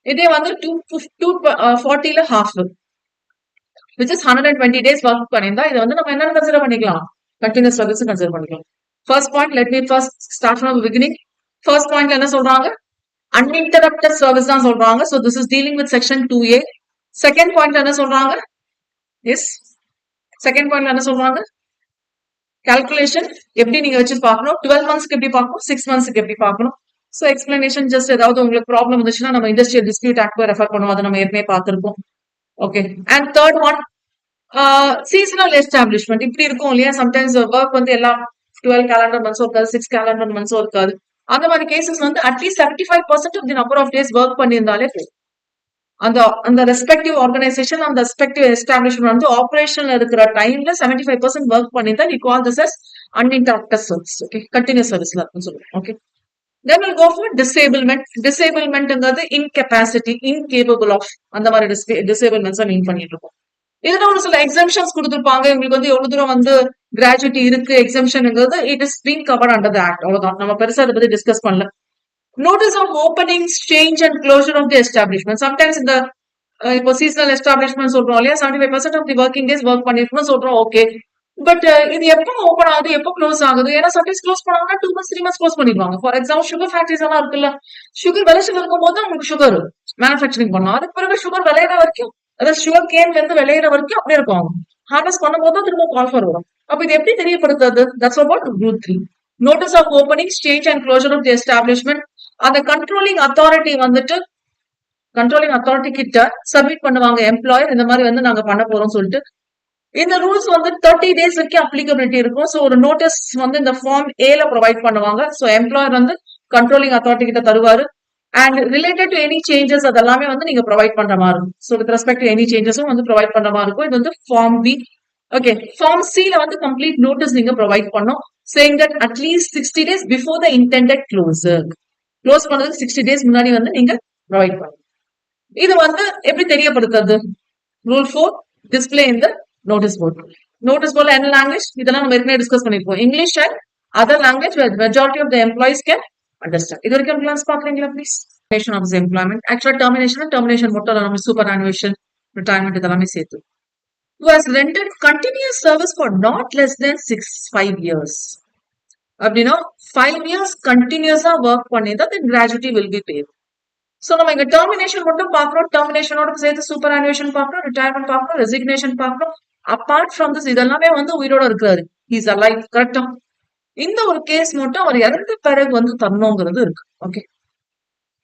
இதே வந்து 240ல half, which is 120 days work பண்ணியிருந்தா இதை வந்து நம்ம என்னன்னு கன்சிடர் பண்ணிக்கலாம், கண்டினியூஸ் சர்வீஸ் கன்சிடர் பண்ணிக்கலாம். First point, let me first start from beginning. First பாயிண்ட்ல என்ன சொல்றாங்க, uninterrupted சர்வீஸ் தான் சொல்றாங்க. So this is dealing with section 2A. Second பாயிண்ட்ல என்ன சொல்றாங்க, எஸ் செகண்ட் பாயிண்ட்ல என்ன சொல்றாங்க, கால்குலேஷன் எப்படி நீங்க வச்சு பார்க்கணும், 12 monthsக்கு எப்படி பார்க்கணும், 6 monthsக்கு எப்படி பார்க்கணும். சோ எக்ஸ்பிளனேஷன் ஜஸ்ட் ஏதாவது உங்களுக்கு ப்ராப்ளம் இருந்துச்சுன்னா நம்ம இண்டஸ்ட்ரியல் டிஸ்பியூட் ஆக்ட் ரெஃபர் பண்ணுவோம், அதை நம்ம ஏற்கனவே பார்த்திருக்கோம். Okay, and third one, seasonal establishment. இப்படி இருக்கும் இல்லையா, சம்டைம்ஸ் ஒர்க் வந்து எல்லாம் 12 calendar months இருக்காது, 6 calendar months இருக்காது. அந்த மாதிரி கேசஸ் வந்து at least 75% of the number of days work பண்ணியிருந்தாலே அந்த ரெஸ்பெக்டிவ் ஆர்கனைசேஷன், அந்த ரெஸ்பெக்டிவ் எஸ்டாப்ளிஷ்மெண்ட் வந்து ஆபரேஷன்ல இருக்கிற டைம்ல 75% ஒர்க் பண்ணியிருந்தா we call this as uninterrupted service. Okay, continuous சர்வீஸ்ல இருக்குன்னு சொல்லுவோம். Okay, then we'll go for disablement. Disablementங்கிறது incapacity, incapable of, அந்த மாதிரி disablements மீன் பண்ணிட்டு இருக்கோம். இதுல ஒரு சில எக்ஸம்ஷன்ஸ் கொடுத்திருப்பாங்க. உங்களுக்கு வந்து எவ்வளவு தூரம் வந்து கிராஜுவிட்டி இருக்கு, எக்ஸம்ஷன்ங்கிறது it is been covered under the act. அவ்வளவுதான், நம்ம பெருசா அதை பத்தி டிஸ்கஸ் பண்ணல. Notice of openings, change and closure of the establishment. Sometimes இந்த இப்போ சீசனல் எஸ்டாப்ளிஷ்மெண்ட் சொல்றோம் இல்லையா, 75% of the working days work பண்ணிருக்கணும் சொல்றோம். ஓகே, பட் இது எப்போ ஓப்பன் ஆகுது, எப்போ க்ளோஸ் ஆகுது? ஏன்னா சம்டைம்ஸ் க்ளோஸ் பண்ணாங்கன்னா 2 months 3 months க்ளோஸ் பண்ணிடுவாங்க. ஃபார் எக்ஸாம்பிள் சுகர் ஃபேக்டரிஸ் எல்லாம் இருக்குல்ல, சுகர் விளைச்சல் இருக்கும் போது உங்களுக்கு சுகர் மேனுஃபேக்சரிங் பண்ணோம், அதுக்கு பிறகு சுகர் விளையிற வரைக்கும், அதாவது சுகர் கேன்ல இருந்து விளையிற வரைக்கும் அப்படியே இருக்கும். ஹார்னஸ் பண்ணும்போது தான் திரும்ப கால் ஃபார் வரும். அப்ப இது எப்படி தெரியப்படுத்துறது? That's about rule 3. Notice of opening, change and closure of the establishment. அந்த கண்ட்ரோலிங் அத்தாரிட்டி வந்துட்டு கண்ட்ரோலிங் அத்தாரிட்டி கிட்ட சப்மிட் பண்ணுவாங்க எம்ப்ளாயர், இந்த மாதிரி வந்து நாங்க பண்ண போறோம் சொல்லிட்டு. இந்த ரூல்ஸ் வந்து 30 டேஸ் வரைக்கும் அப்ளிகபிலிட்டி இருக்கும். ஸோ ஒரு நோட்டீஸ் வந்து இந்த ஃபார்ம் ஏல ப்ரொவைட் பண்ணுவாங்க. ஸோ எம்ப்ளாயர் வந்து கண்ட்ரோலிங் அத்தாரிட்டி கிட்ட தருவாரு. And related to any changes அதெல்லாமே வந்து நீங்க ப்ரொவைட் பண்ற மாதிரி இருக்கும். So with respect to any சேஞ்சஸும் வந்து ப்ரொவைட் பண்ற மாதிரி இருக்கும். இது வந்து ஃபார்ம் பி. ஓகே, ஃபார்ம் சில வந்து கம்ப்ளீட் நோட்டீஸ் நீங்க ப்ரொவைட் பண்ணும், saying that at least 60 days before the intended closure. Close பண்ணதுக்கு 60 days முன்னாடி வந்து நீங்க ப்ரொவைட் பண்ணணும். இது வந்து எப்படி தெரியப்படுத்துறது? ரூல் 4, டிஸ்பிளே இந்த நோட்டீஸ் போர்ட். நோட்டீஸ் போர்ட்ல என்ன லாங்குவேஜ் இதெல்லாம் நம்ம ஏற்கனவே டிஸ்கஸ் பண்ணிருப்போம். English and other language majority of the employees can understand. இது வரைக்கும் கிளாஸ் பாக்குறீங்களா ப்ளீஸ்? Termination of employment. ஆக்சுவலா டெர்மினேஷன் மட்டும் இல்ல, நம்ம சூப்பர் அனுவேஷன், ரிட்டையர்மெண்ட் இதெல்லாமே சேர்த்து. Who has rendered continuous service for not less than 5 years. அப்படின்னா 5 years கண்டினியூஸா ஒர்க் பண்ணிதான் then gratuity will be paid. So நம்ம இங்க டெர்மினேஷன் மட்டும் பாக்குறோம், டெர்மினேஷனோட சேர்த்து சூப்பர் அனுவேஷன் பாக்குறோம், ரிட்டையர்மெண்ட் பாக்குறோம், ரெசிக்னேஷன் பாக்குறோம். அப்பார்ட் ஃப்ரம் திஸ் இதெல்லாமே வந்து உயிரோட இருக்கிறாரு, இஸ் அலைவ், கரெக்டா? இந்த ஒரு கேஸ் மட்டும் அவர் இறந்த பிறகு வந்து தரணுங்கிறது இருக்கு. ஓகே,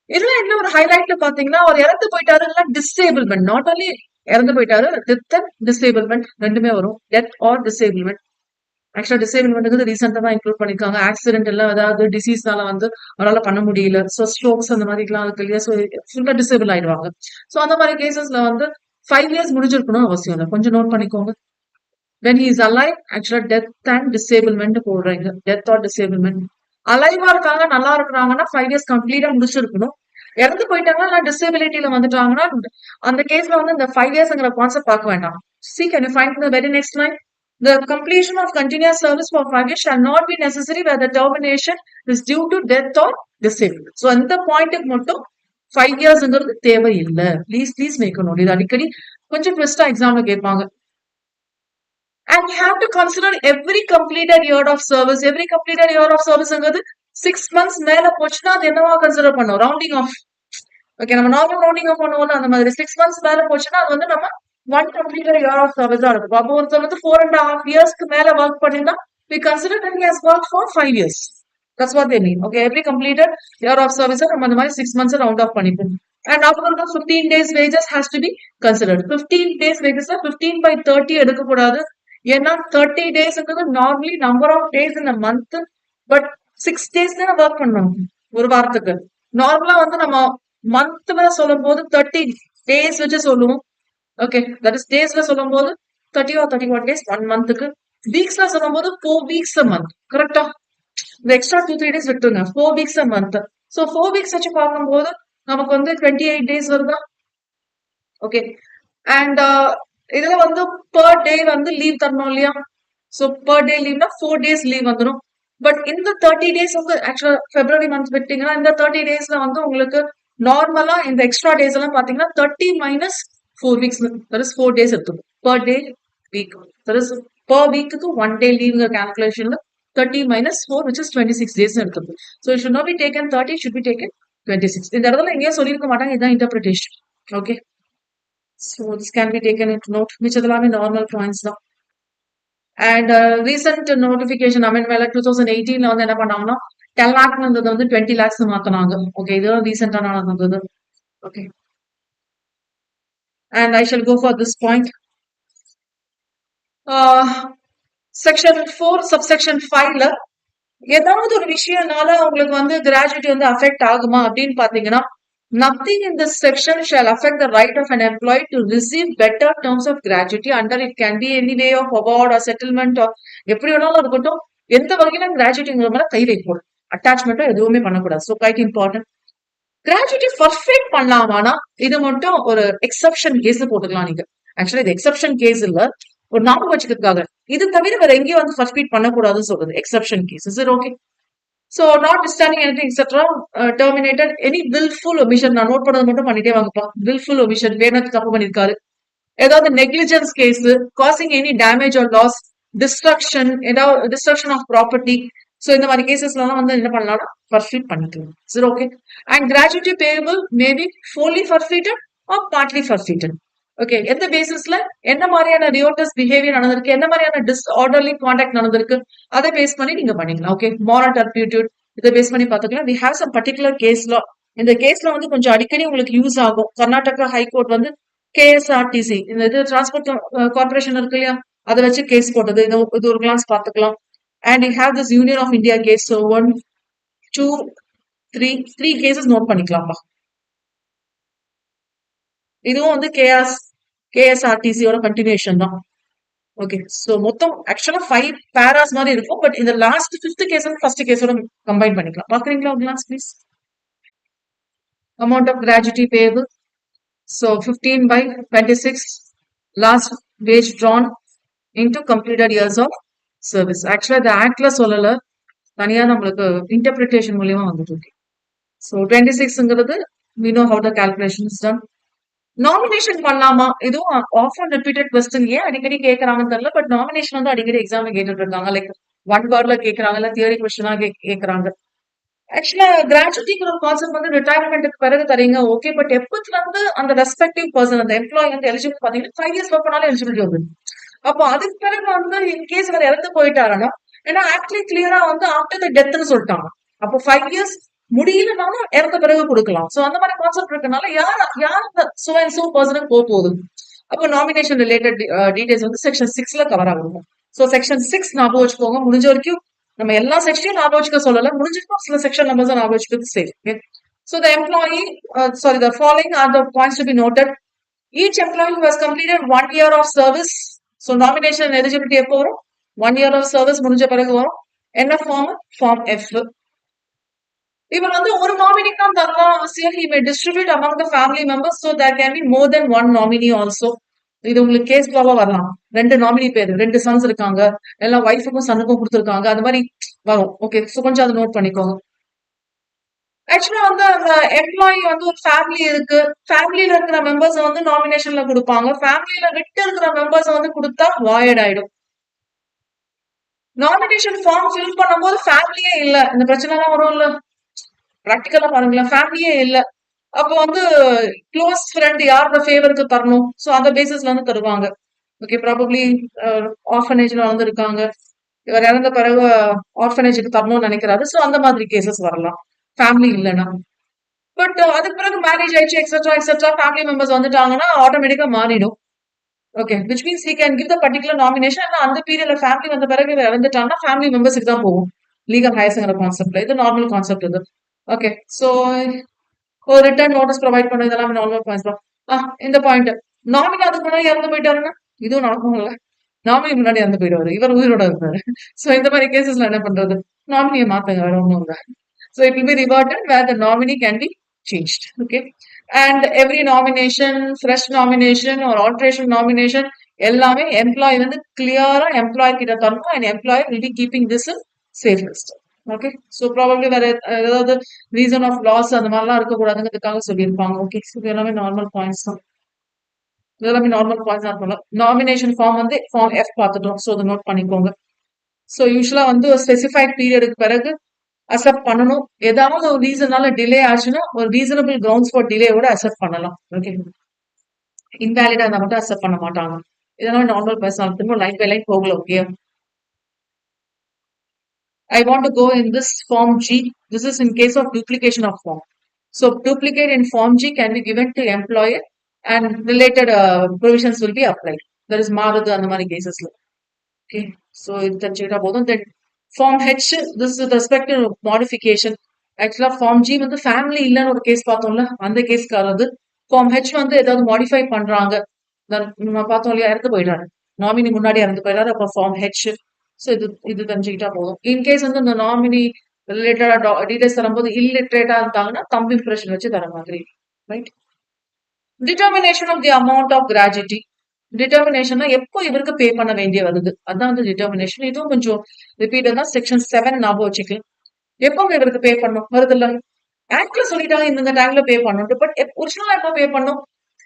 இதுல என்ன ஒரு ஹைலைட்ல பாத்தீங்கன்னா, அவர் இறந்து போயிட்டாரு, டிசேபிள்மெண்ட். நாட் ஒன்லி இறந்து போயிட்டாரு, டெத் அண்ட் டிசேபிள்மெண்ட் ரெண்டுமே வரும். Death or disablement. ஆக்சுவலா டிசேபிள்மெண்ட் ரீசெண்டா தான் இன்க்ளூட் பண்ணிருக்காங்க. ஆக்சிடென்ட் எல்லாம் ஏதாவது டிசீஸ்னால வந்து அவரால் பண்ண முடியல, ஸோ ஸ்ட்ரோக்ஸ் அந்த மாதிரி எல்லாம் இருக்கு இல்லையா, ஸோ ஃபுல்லா டிசேபிள் ஆயிடுவாங்க. ஸோ அந்த மாதிரி கேசஸ்ல வந்து 5 years முடிஞ்சிருக்கணும் அவசியம் இல்லை, கொஞ்சம் நோட் பண்ணிக்கோங்க. when he is alive, actually death and disablement போடுறீங்க, death or disablement. அலைவா இருக்காங்க, நல்லா இருக்கிறாங்கன்னா 5 years கம்ப்ளீட்டா முடிச்சிருக்கணும். இறந்து போயிட்டாங்கன்னா டிசபிலிட்டியில வந்துட்டாங்கன்னா அந்த கேஸ்ல வந்து இந்த 5 yearsங்கிற கான்செப்ட் பார்க்க வேண்டாம். See, can you find the very next line? The completion of continuous service for 5 years shall not be necessary where the termination is due to death or disablement. So அந்த பாயிண்ட்டுக்கு மட்டும் 5 yearsங்கிறது தேவையில்லை. Please make note. இது அடிக்கடி கொஞ்சம் ட்விஸ்டா எக்ஸாம்ல கேட்பாங்க. And you have to consider every completed year of service. Every completed year of service ங்கிறது 6 months மேல போச்சுன்னா அது என்னவா கன்சிடர் பண்ணும்? Rounding off. ஓகே, நம்ம நார்மல் ரவுண்டிங் ஆஃப் பண்ணுவோம் அந்த மாதிரி. 6 months மேல போச்சுன்னா அது வந்து நம்ம 1 completed year of service தான் இருக்கும். அப்போ ஒருத்தர் வந்து 4.5 yearsக்கு மேல ஒர்க் பண்ணினா we consider that he has worked for 5 years. That's what they mean. Okay, every completed year of service நம்ம அந்த மாதிரி 6 months round off பண்ணிப்போம். And after that 15 days wages has to be considered. 15 days wages 15 by 30 எடுக்கக்கூடாது. ஏன்னா 30 டேஸ்ங்கிறது normally number of days in month, but 6 days தான் work பண்ணணும் ஒரு வாரத்துக்கு. நார்மலா வந்து நம்ம மந்த்ல சொல்லும் போது 30 days வச்சு சொல்லுவோம். ஓகே, தட் இஸ் டேஸ்ல சொல்லும் போது 30 or 31 days 1 monthக்கு. வீக்ஸ்ல சொல்லும் போது 4 weeks a month, கரெக்டா? இந்த எக்ஸ்ட்ரா 2-3 days விட்டுருங்க, 4 weeks a month. So 4 weeks வச்சு பார்க்கும்போது நமக்கு வந்து 28 days வருதா? ஓகே, அண்ட் இதுல வந்து பர் டே வந்து லீவ் தரணும் இல்லையா? சோ பர் டே லீவ்னா 4 days லீவ் வந்துடும். பட் இந்த 30 days வந்து ஆக்சுவலா பிப்ரவரி மந்த் விட்டீங்கன்னா இந்த 30 daysல வந்து உங்களுக்கு நார்மலா இந்த எக்ஸ்ட்ரா டேஸ் எல்லாம் பாத்தீங்கன்னா 30 minus 4 weeks, that is 4 days எடுத்துக்கும் per day week. That is per weekக்கு 1 day leave calculationல 30 minus 4 which is 26 days எடுத்துக்கும். So it should not be taken 30, it should be taken 26. இந்த இடத்துல எங்கேயும் சொல்லியிருக்க மாட்டாங்க, இதுதான் interpretation. Okay, so this can be taken into note. மிச்சதெல்லாமே normal points தான். And recent notification அமெண்ட்மெண்ட்ல 2018ல வந்து என்ன பண்ணாங்கன்னா 10 lakh இருந்தது வந்து 20 lakhs மாத்தினாங்க. ஓகே, இதுதான் ரீசெண்டா நடந்தது. Okay, and I shall go for this point. Section 4 subsection 5ல ஏதாவது ஒரு விஷயம்னால உங்களுக்கு வந்து கிராஜுவிட்டி வந்து அஃபெக்ட் ஆகுமா அப்படின்னு பாத்தீங்கன்னா, nothing in this section shall affect the right of an employee to receive better terms of gratuity under it can be any way of award or settlement or எப்படி வேணாலும் இருக்கட்டும், எந்த வகையிலும் கிராஜுவிட்டிங்கிற மாதிரி கை வைக்கணும், அட்டாச்மெண்ட்டோ எதுவுமே பண்ணக்கூடாது. So quite important. Gratuity perfect பண்ணலாமானா இது மட்டும் ஒரு எக்ஸப்ஷன் கேஸ் போட்டுக்கலாம் நீங்க. ஆக்சுவலி இது எக்ஸப்ஷன் கேஸ் இல்ல, ஒரு ஞாபகம் வச்சுக்கிறதுக்காக. இது தவிர வேற எங்கேயும் வந்து பர்ஃபெக்ட் பண்ணக்கூடாதுன்னு சொல்றது exception case. Is it okay? So notwithstanding anything etc. Terminated any willful omission. நான் நோட் பண்ணது மட்டும் பண்ணிட்டே வாங்கப்பா. willful omission, வேணும்னு தப்பு பண்ணிருக்காரு. ஏதாவது negligence case, causing any damage or loss, destruction, ஏதாவது destruction of property. So இந்த மாதிரி கேசஸ்லாம் வந்து என்ன பண்ணலாம், forfeit பண்ணிக்கலாம். சரி, okay. And gratuity payable may be fully forfeited or partly forfeited. Okay, எந்த பேசிஸ்ல என்ன மாதிரியான ரியோட்டஸ் பிஹேவியர் நடந்திருக்கு, என்ன மாதிரியான டிஸ்ஆர்டர்லி கான்டாக்ட் நடந்திருக்கு, அதை பேஸ் பண்ணி நீங்க பண்ணிக்கலாம். ஓகே, மாரல் டர்பியூட்டியூட் இதை பேஸ் பண்ணி பார்த்துக்கலாம். We have some particular case law. இந்த கேஸ்ல வந்து கொஞ்சம் அடிக்கடி உங்களுக்கு யூஸ் ஆகும். கர்நாடகா ஹைகோர்ட் வந்து கேஎஸ்ஆர்டிசி இந்த இது டிரான்ஸ்போர்ட் கார்பரேஷன் இருக்கு இல்லையா, அதை வச்சு கேஸ் போட்டது. இது ஒரு கிளான்ஸ் பார்த்துக்கலாம். And you have this union of India case. So 1 2 3 cases note பண்ணிக்கலாம்ப்பா. இதுவும் வந்து கேஎஸ்ஆர்டிசியோட கண்டினியூஷன் தான். ஓகே, சோ மொத்தம் ஆக்சுவலா 5 பேராஸ் மாதிரி இருக்கும். பட் இந்த லாஸ்ட் 5th கேஸ் வந்து ஃபர்ஸ்ட் கேஸோட கம்பைன் பண்ணிக்கலாம். பாக்குறீங்களா ஒரு glance please. Amount of gratuity payable. So 15/26 last wage drawn into completed years of service. Actually the ஆக்ட்ல சொல்லல, தனியா நம்மளுக்கு இன்டர்பிரிட்டேஷன் மூலியமா வந்துட்டு. So 26ங்கிறது we know how the calculation is done. Nomination பண்ணலாமா, இதுவும் ஆஃபன் ரிப்பீட்டட் கொஸ்டின். ஏன் அடிக்கடி கேட்கறாங்கன்னு தெரியல. பட் நாமினேஷன் வந்து அடிக்கடி எக்ஸாம்ல கேட்டுட்டு இருக்காங்க. லைக் 1 வேர்ட்ல கேட்கறாங்க, இல்ல தியரி கொஸ்டினா கேட்கறாங்க. ஆக்சுவலா கிராஜுவிட்டிங்கிற ஒரு கான்செப்ட் வந்து ரிட்டையர்மெண்ட்டுக்கு பிறகு தரீங்க, ஓகே. பட் எப்பத்துல இருந்து அந்த ரெஸ்பெக்டிவ் பர்சன் அந்த எம்ப்ளாயி வந்து எலிஜிபிள் பாத்தீங்கன்னா 5 இயர்ஸ் ஒர்க் பண்ணாலும் எலிஜிபிலிட்டி வருது. அப்போ அதுக்கு பிறகு வந்து இன்கேஸ் அவர் இறந்து போயிட்டாருன்னா, ஏன்னா ஆக்சுவலி கிளியரா வந்து ஆஃப்டர் த டெத்னு சொல்லிட்டாங்க. அப்போ 5 இயர்ஸ் முடியலனாலும் இறந்த பிறகு கொடுக்கலாம். சோ அந்த மாதிரி கான்செப்ட் இருக்கனால யார் சோ அண்ட் சோ பர்சனுக்கு போகுது. அப்போ நாமினேஷன் ரிலேட்டட் டீடைல்ஸ் வந்து செக்ஷன் 6ல கவர் ஆகும். சோ செக்ஷன் 6 ஞாபகம் வச்சுக்கோங்க. முடிஞ்ச வரைக்கும் நம்ம எல்லா செக்ஷனையும் ஞாபகம் வச்சுக்க சொல்லல, முடிஞ்சிருக்கும் சில செக்ஷன் நம்பர்ஸ் ஞாபகம் வச்சுக்கிறது safe. So the employee, the following are the points to be noted. Each employee who has completed 1 year of service. So nomination eligibility எப்போ வரும்? 1 year of service முடிஞ்ச பிறகு வரும். என்ன ஃபார்ம் F. இவர் வந்து ஒரு நாமினி தான் தரலாம் அவசியம். He may distribute among the family members, so there can be more than one nominee also. இது உங்களுக்கு கேஸ் லாவா வரலாம். 2 நாமினி பேரு, 2 சன்ஸ் இருக்காங்க, எல்லாம் ஒய்ஃபுக்கும் சன்னுக்கும் கொடுத்துருக்காங்க, அது மாதிரி வரும். ஓகே, சோ கொஞ்சம் அதை நோட் பண்ணிக்கோங்க. ஆக்சுவலா வந்து அந்த எம்ப்ளாயி வந்து ஒரு ஃபேமிலி இருக்கு, ஃபேமிலியில இருக்கிற மெம்பர்ஸ் வந்து நாமினேஷன்ல கொடுப்பாங்க. ஃபேமிலியில விட்டு இருக்கிற மெம்பர்ஸ் வந்து கொடுத்தா வாய்ட் ஆயிடும். நாமினேஷன் ஃபார்ம் ஃபில் பண்ணும்போது ஃபேமிலியே இல்ல, இந்த பிரச்சனை எல்லாம் வரும் இல்ல. பிராக்டிக்கலா பாருங்களேன், ஃபேமிலியே இல்ல. அப்போ வந்து க்ளோஸ் ஃப்ரெண்ட் யாரோட ஃபேவருக்கு தரணும், சோ அந்த பேசிஸ்ல வந்து தருவாங்க. ஓகே, ப்ராபப்ளி ஆர்ஃபனேஜ்ல வந்து இருக்காங்க, இவர் இறந்த பிறகு ஆர்ஃபனேஜுக்கு தரணும்னு நினைக்கிறாரு. சோ அந்த மாதிரி கேசஸ் வரலாம் ஃபேமிலி இல்லைன்னா. பட் அதுக்கு பிறகு மேரேஜ் ஆயிடுச்சு எக்ஸெட்ரா ஃபேமிலி மெம்பர்ஸ் வந்துட்டாங்கன்னா ஆட்டோமேட்டிக்கா மாறிடும். Okay, which means he can give the particular nomination. அந்த பீரியட்ல ஃபேமிலி வந்த பிறகு இறந்துட்டாங்கன்னா ஃபேமிலி மெம்பர்ஸுக்கு தான் போகும் லீகல் ஹையர்ஸ்ங்கிற கான்செப்ட்ல. இது நார்மல் கான்செப்ட் இது. ஓகே, சோ ஒரு ரிட்டர்ன் நோட்டீஸ் ப்ரொவைட் பண்ண இதெல்லாம் நார்மல் பாயிண்ட்ஸ் தான். இந்த பாயிண்ட் நாமினி அதுக்கு முன்னாடி இறந்து போயிட்டாருன்னா இதுவும் நடக்கும்ல. நாமினி முன்னாடி இறந்து போயிடுவாரு, இவர் உயிரோட இருப்பாரு. சோ இந்த மாதிரி கேசஸ்ல என்ன பண்றது, நாமினியை மாத்துங்க, வேற ஒண்ணும் இல்லை. So it will be reverted where the nominee can be changed. Okay. And every nomination, fresh nomination or alteration nomination, எல்லாமே எம்ப்ளாயி வந்து கிளியரா எம்ப்ளாயி கிட்ட தரணும். And employee will be keeping this in safe list. Okay, so probably வேற ஏதாவது reason of loss அந்த மாதிரிலாம் இருக்கக்கூடாதுங்கிறதுக்காக சொல்லியிருப்பாங்க. ஓகே, ஸோ இது எல்லாமே நார்மல் பாயிண்ட்ஸ் தான். இதெல்லாமே நார்மல் பாயிண்ட்ஸ் தான் இருக்கும். நாமினேஷன் ஃபார்ம் வந்து ஃபார்ம் F பார்த்துட்டோம். ஸோ அதை நோட் பண்ணிக்கோங்க. ஸோ யூஸ்வலா வந்து ஒரு ஸ்பெசிஃபைட் பீரியடுக்கு பிறகு அக்செப்ட் பண்ணணும். ஏதாவது ஒரு ரீசனால டிலே ஆச்சுன்னா ஒரு ரீசனபிள் கிரவுண்ட்ஸ் ஃபார் டிலேயோட அக்செப்ட் பண்ணலாம். ஓகே, இன்வேலிடா இருந்தா மட்டும் அக்செப்ட் பண்ண மாட்டாங்க. இதெல்லாம் நார்மல் பர்சன் திரும்ப லைன் பை லைன் போகல. Okay, I want to go in this form G. This is in case of duplication of form. So duplicate in form G can be given to employer and related provisions will be applied. There is மாறுது அந்த மாதிரி கேசஸ்ல. Okay, so இது தெரிஞ்சுக்கிட்டா போதும். Then form H, this with respect to modification. Actually form G வந்து family இல்லைன்னு ஒரு case பார்த்தோம்ல, அந்த கேஸ்க்கு ஆகுது. ஃபார்ம் ஹெச் வந்து ஏதாவது மாடிஃபை பண்றாங்க, நம்ம பார்த்தோம் இல்லையா, இறந்து போயிடாரு, நாமினி முன்னாடி இறந்து போயிடாரு, அப்போ ஃபார்ம் ஹெச். ஸோ இது தெரிஞ்சுக்கிட்டா போதும். இன்கேஸ் வந்து இந்த நாமினி ரிலேட்டடா டீடைல்ஸ் தரும்போது இல்லிட்ரேட்டா இருந்தாங்கன்னா தம்பி இம்ப்ரெஷன் வச்சு தர மாதிரி. Right. Determination of the amount of gratuity. Determination எப்போ இவருக்கு பே பண்ண வேண்டிய வருது, அதான் வந்து டிட்டர்மினேஷன். இதுவும் கொஞ்சம் ரிப்பீட் தான். செக்ஷன் 7 ஞாபகம் வச்சுக்கலாம். எப்போ இவருக்கு பே பண்ணும் வருது இல்ல, ஆக்ட்ல சொல்லிட்டாங்க இந்த டைம்ல பே பண்ணணும். பட் ஒரிஜினலா எப்போ பே பண்ணும்,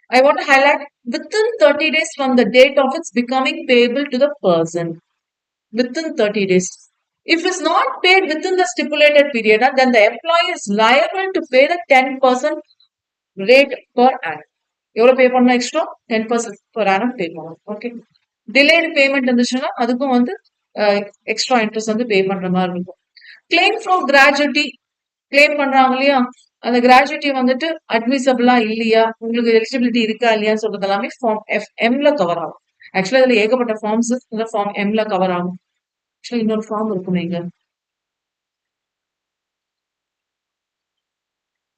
I want to highlight within 30 days from the date of its becoming payable to the person. Within 30 days. If it's not paid within the stipulated period, then the employee is liable to pay the 10% rate per annum. எவ்வளவு பே பண்ணணும் extra 10% per annum பே பண்ணணும். Okay, delayed payment இருந்துச்சுன்னா அதுக்கும் வந்து extra interest வந்து பே பண்ற மாதிரி இருக்கும். கிளைம் ஃப்ரம் கிராஜுவிட்டி கிளைம் பண்றாங்க இல்லையா, அந்த கிராஜுவிட்டி வந்துட்டு அட்மிசபிளா இல்லையா, உங்களுக்கு எலிஜிபிலிட்டி இருக்கா இல்லையான்னு சொல்றது எல்லாமே ஃபார்ம் எம்ல கவர் ஆகும். ஆக்சுவலா இதுல ஏகப்பட்ட ஃபார்ம்ஸ் இந்த ஃபார்ம் எம்ல கவர் ஆகும். ஆக்சுவலா இன்னொரு ஃபார்ம் இருக்குமே இங்க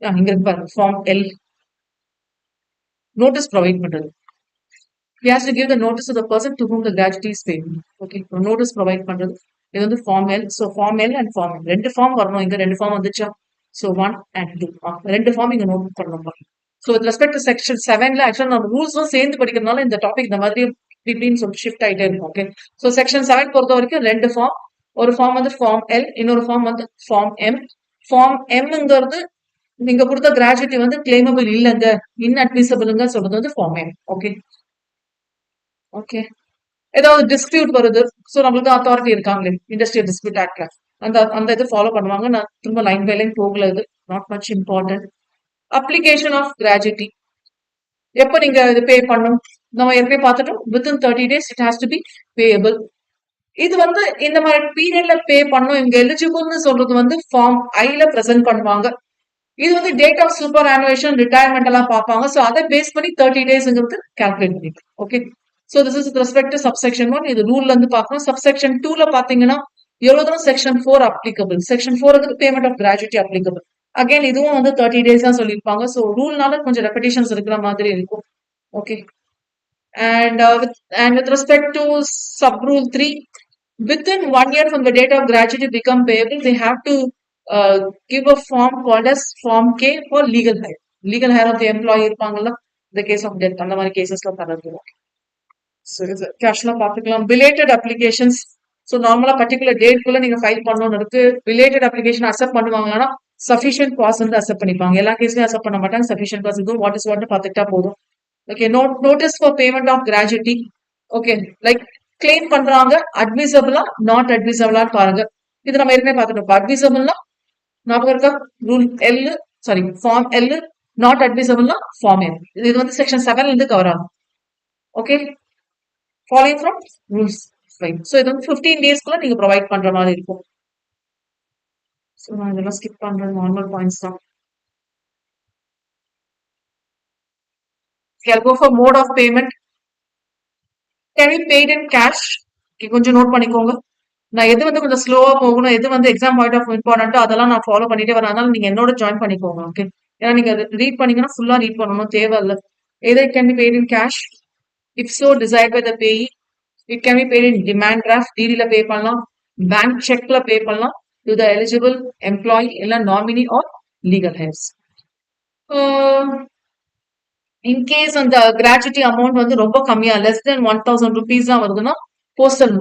இங்க இருக்கு பாருங்க, ஃபார்ம் எல், நோட்டீஸ் ப்ரொவைட் பண்றது. He has to give the notice to the person to whom the gratuity is paid. Okay, notice provide பண்றது. இது வந்து form L. So form L and form L ரெண்டு ஃபார்ம் வரணும். இங்க ரெண்டு form வந்துச்சா, so 1 and 2 ரெண்டு ஃபார்ம் இங்க நோட் பண்ணணும். So with respect to section 7ல ஆக்சுவலா நம்ம ரூல்ஸும் சேர்ந்து படிக்கிறதுனால இந்த டாபிக் இந்த மாதிரி இப்படின்னு சொல்லி ஷிஃப்ட் ஆயிட்டே இருக்கும். ஓகே, ஸோ செக்ஷன் 7 பொறுத்த வரைக்கும் ரெண்டு ஃபார்ம், ஒரு ஃபார்ம் வந்து ஃபார்ம் எல், இன்னொரு ஃபார்ம் வந்து ஃபார்ம் எம். ஃபார்ம் எம்ங்கிறது நீங்க கொடுத்த கிராஜுவிட்டி வந்து கிளைமபிள் இல்லைங்க, இன்அட்மிசபிள்ங்க சொல்றது வந்து ஃபார்ம் எம். ஓகே ஓகே, ஏதாவது டிஸ்பியூட் வருது, ஸோ நம்மளுக்கு அத்தாரிட்டி இருக்காங்களே இண்டஸ்ட்ரியல் டிஸ்பியூட் ஆக்ட்ல, அந்த அந்த இது ஃபாலோ பண்ணுவாங்க. நான் திரும்ப லைன் பை லைன் போகல, இது not much important. Application of gratuity எப்போ நீங்க இது பே பண்ணும், நம்ம ஏற்கனவே பார்த்துட்டோம். Within 30 days it has to be payable. இது வந்து இந்த மாதிரி பீரியட்ல பே பண்ணும். இவங்க எலிஜிபிள்னு சொல்றது வந்து ஃபார்ம் ஐல பிரசன்ட் பண்ணுவாங்க. இது வந்து டேட் ஆஃப் சூப்பர் ஆனுவேஷன் ரிட்டையர்மெண்ட் எல்லாம் பார்ப்பாங்க. ஸோ அதை பேஸ் பண்ணி 30 டேஸ்ங்கிறது கால்குலேட் பண்ணிக்கலாம். Okay, so this is respect to subsection 1. இது ரூல்ல இருந்து பார்க்கணும். சப்செக்ஷன் 2ல பாத்தீங்கன்னா எவ்வளவு தூரம் section 4 applicable, section 4 payment of gratuity applicable. Again இதுவும் வந்து 30 days தான் சொல்லியிருப்பாங்க. ஸோ ரூல்னால கொஞ்சம் ரெப்படேஷன்ஸ் இருக்கிற மாதிரி இருக்கும். Okay, and with respect to sub rule 3, within 1 year from the date of gratuity become payable, they have to give a form called as form K for legal hire. Legal hire of the employee இருப்பாங்கல்ல, the case of death அந்த மாதிரி கேசஸ்ல தரது. கேஷ்ல பாத்துக்கலாம். Belated applications, so நார்மலா particular டேட்குள்ள நீங்க file பண்ணணும்னு இருக்கு. பிலேட்டட் அப்ளிகேஷன் அக்செப்ட் பண்ணுவாங்கன்னா சஃபிஷியன்ட் காஸ்ட் வந்து அக்செப்ட் பண்ணிப்பாங்க. எல்லா கேஸ்லயும் அக்செப்ட் பண்ண மாட்டாங்க. சஃபிஷியன்ட் காஸ்ட் இதுவும் வாட் இஸ் வாட் பார்த்துட்டா போதும். Okay, notice for payment of gratuity. Okay, like claim பண்றாங்க, அட்மிசபிளா நாட் அட்மிசபிளான்னு பாருங்க. இது நம்ம ஏற்கனவே பார்த்துட்டோம். அட்மிசபிள்னா ஞாபகம் இருக்கா, rule L, sorry form L. Not அட்மிசபிள்னா ஃபார்ம் எல். இது வந்து செக்ஷன் 7ல இருந்து கவர் ஆகும். Okay, following from rules 5. So இது வந்து 15 daysக்குள்ள நீங்க ப்ரொவைட் பண்ற மாதிரி இருக்கும். ஸோ நான் இதெல்லாம் ஸ்கிப் பண்றேன், நார்மல் பாயிண்ட்ஸ் தான். I'll go for mode of payment. Can be paid in cash. கொஞ்சம் நோட் பண்ணிக்கோங்க. நான் எது வந்து கொஞ்சம் ஸ்லோவா போகணும், எது வந்து எக்ஸாம் பாயிண்ட் ஆஃப் இம்பார்ட்டன்ட்டோ அதெல்லாம் நான் ஃபாலோ பண்ணிட்டே வரேன். அதனால நீங்க என்னோட ஜாயின் பண்ணிக்கோங்க. ஓகே, ஏன்னா நீங்க ரீட் பண்ணீங்கன்னா ஃபுல்லா ரீட் பண்ணணும் தேவையில்ல. Either it can be paid in cash, if so desired by the payee. It can be paid in demand draft, DD-ல பே பண்ணலாம், பேங்க் செக்ல பே பண்ணலாம் to the eligible employee இல்ல nominee or legal heirs. In case அந்த gratuity amount வந்து ரொம்ப கம்மியா less than 1000 rupees தான் வருதுன்னா postal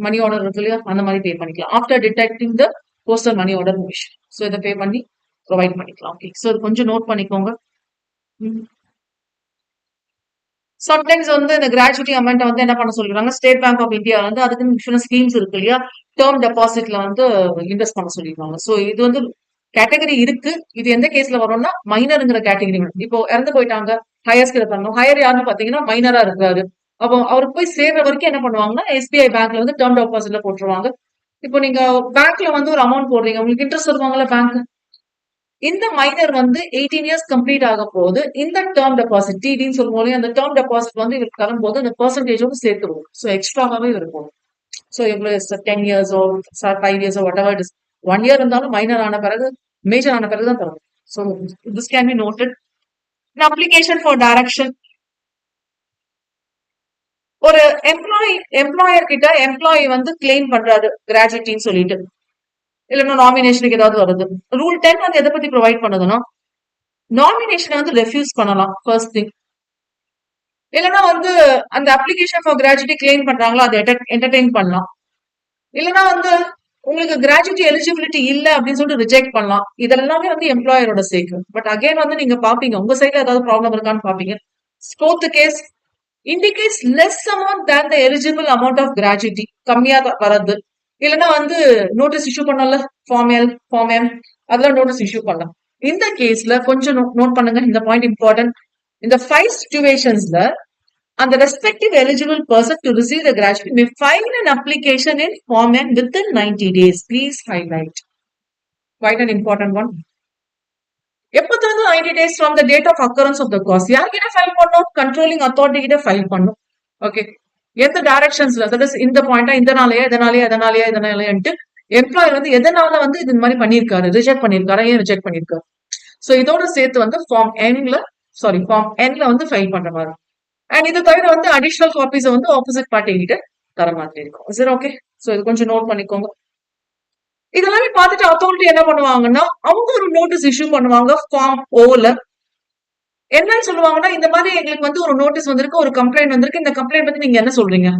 money order இருக்கு இல்லையா, அந்த மாதிரி பே பண்ணிக்கலாம். After detecting the postal money order mission, so இதை பே பண்ணி ப்ரொவைட் பண்ணிக்கலாம். ஓகே, ஸோ இது கொஞ்சம் நோட் பண்ணிக்கோங்க. சம்டைம்ஸ் வந்து இந்த கிராஜுவிட்டி அமௌண்ட் வந்து என்ன பண்ண சொல்றாங்க, ஸ்டேட் பேங்க் ஆஃப் இந்தியா வந்து அதுக்கு இன்சூரன்ஸ் ஸ்கீம்ஸ் இருக்கு இல்லையா, டேர்ம் டெபாசிட்ல வந்து இன்வெஸ்ட் பண்ண சொல்லிடுவாங்க. ஸோ இது வந்து கேட்டகரி இருக்கு. இது எந்த கேஸ்ல வரும்னா மைனருங்கிற கேட்டகரி. இப்போ இறந்து போயிட்டாங்க, ஹையர் ஸ்கில் பண்ணணும். ஹையர் யாருன்னு பாத்தீங்கன்னா மைனரா இருக்காரு. அப்போ அவருக்கு போய் சேர்ற வரைக்கும் என்ன பண்ணுவாங்கன்னா எஸ்பிஐ பேங்க்ல வந்து டேர்ம் டெபாசிட்ல போட்டுருவாங்க. இப்போ நீங்க பேங்க்ல வந்து ஒரு அமௌண்ட் போடுறீங்க, உங்களுக்கு இன்ட்ரெஸ்ட் வருவாங்கல்ல பேங்க். இந்த மைனர் வந்து 18 years கம்ப்ளீட் ஆக போது இந்த டேர்ம் டெபாசிட் டிடின்னு சொல்லுவோம், அந்த டேர்ம் டெபாசிட் வந்து இவருக்கு தரும்போது அந்த பெர்சன்டேஜோட சேர்த்து வரும். ஸோ எக்ஸ்ட்ராவே இருக்கும். ஸோ எவ்வளவு 10 years 5 years what ever it is, 1 year இருந்தாலும் மைனர் ஆன பிறகு மேஜர் ஆன பிறகு தான் தரும். So this can be noted. Application for direction. ஒரு எம்ப்ளாயர் கிட்ட எம்ப்ளாயி வந்து கிளைம் பண்றாரு கிராஜுவிட்டின்னு சொல்லிட்டு, இல்லைன்னா நாமினேஷனுக்கு ஏதாவது வருது. ரூல் 10 வந்து எதை பத்தி ப்ரொவைட் பண்ணுதுன்னா நாமினேஷனை வந்து ரெஃப்யூஸ் பண்ணலாம் ஃபர்ஸ்ட் திங். இல்லைன்னா வந்து அந்த அப்ளிகேஷன் ஃபார் கிராஜுவிட்டி கிளைம் பண்றாங்களோ அதை என்டர்டெயின் பண்ணலாம். இல்லைன்னா வந்து உங்களுக்கு கிராஜுவிட்டி எலிஜிபிலிட்டி இல்ல அப்படின்னு சொல்லிட்டு ரிஜெக்ட் பண்ணலாம். இதெல்லாமே வந்து எம்ப்ளாயரோட சேக்கு. பட் அகைன் வந்து நீங்க பாப்பீங்க உங்க சைட்ல ஏதாவது ப்ராப்ளம் இருக்கான்னு பாப்பீங்க. Fourth case indicates less amount than the eligible amount of gratuity, கம்மியா வரது. இல்லைன்னா வந்து நோட்டீஸ் இஷ்யூ பண்ணல, ஃபார்ம் எல் ஃபார்ம் எம் அதெல்லாம் நோட்டீஸ் இஷ்யூ பண்ணலாம். இந்த கேஸ்ல கொஞ்சம் நோட் பண்ணுங்க, இந்த பாயிண்ட் இம்பார்ட்டன்ட். இந்த 5 சிச்சுவேஷன்ஸ்ல and the respective eligible person to receive the gratuity may file an application in Form N within 90 days. Please highlight. Quite an important one. எப்பத்திலிருந்து 90 days from the date of occurrence of the cause. யார்கிட்ட file பண்ணும்? Controlling authority கிட்ட file பண்ணும். Okay, எந்த டைரக்ஷன்ஸ்ல, that is இந்த பாயிண்டா, இதனாலயான்ட்டு employer வந்து எதனால வந்து இது மாதிரி பண்ணிருக்காரு, ரிஜெக்ட் பண்ணிருக்காரா, ஏன் ரிஜெக்ட் பண்ணிருக்காரு. சோ இதோட சேர்த்து வந்து ஃபார்ம் என்ல வந்து ஃபைல் பண்ற மாதிரி. அண்ட் இது தவிர வந்து அடிஷனல் காப்பீஸ் வந்து ஆப்போசிட் பார்ட்டி கிட்ட தர மாதிரி இருக்கும். சரி, ஓகே. சோ இது கொஞ்சம் நோட் பண்ணிக்கோங்க. இதெல்லாமே பார்த்துட்டு அத்தாரிட்டி என்ன பண்ணுவாங்கன்னா, அவங்க ஒரு நோட்டீஸ் இஷ்யூ பண்ணுவாங்க ஃபார்ம் ஓல. என்னன்னு சொல்லுவாங்கன்னா, இந்த மாதிரி எங்களுக்கு வந்து ஒரு நோட்டீஸ் வந்திருக்கு, ஒரு கம்ப்ளைண்ட் வந்திருக்கு, இந்த கம்ப்ளைண்ட் பத்தி நீங்க என்ன சொல்றீங்க,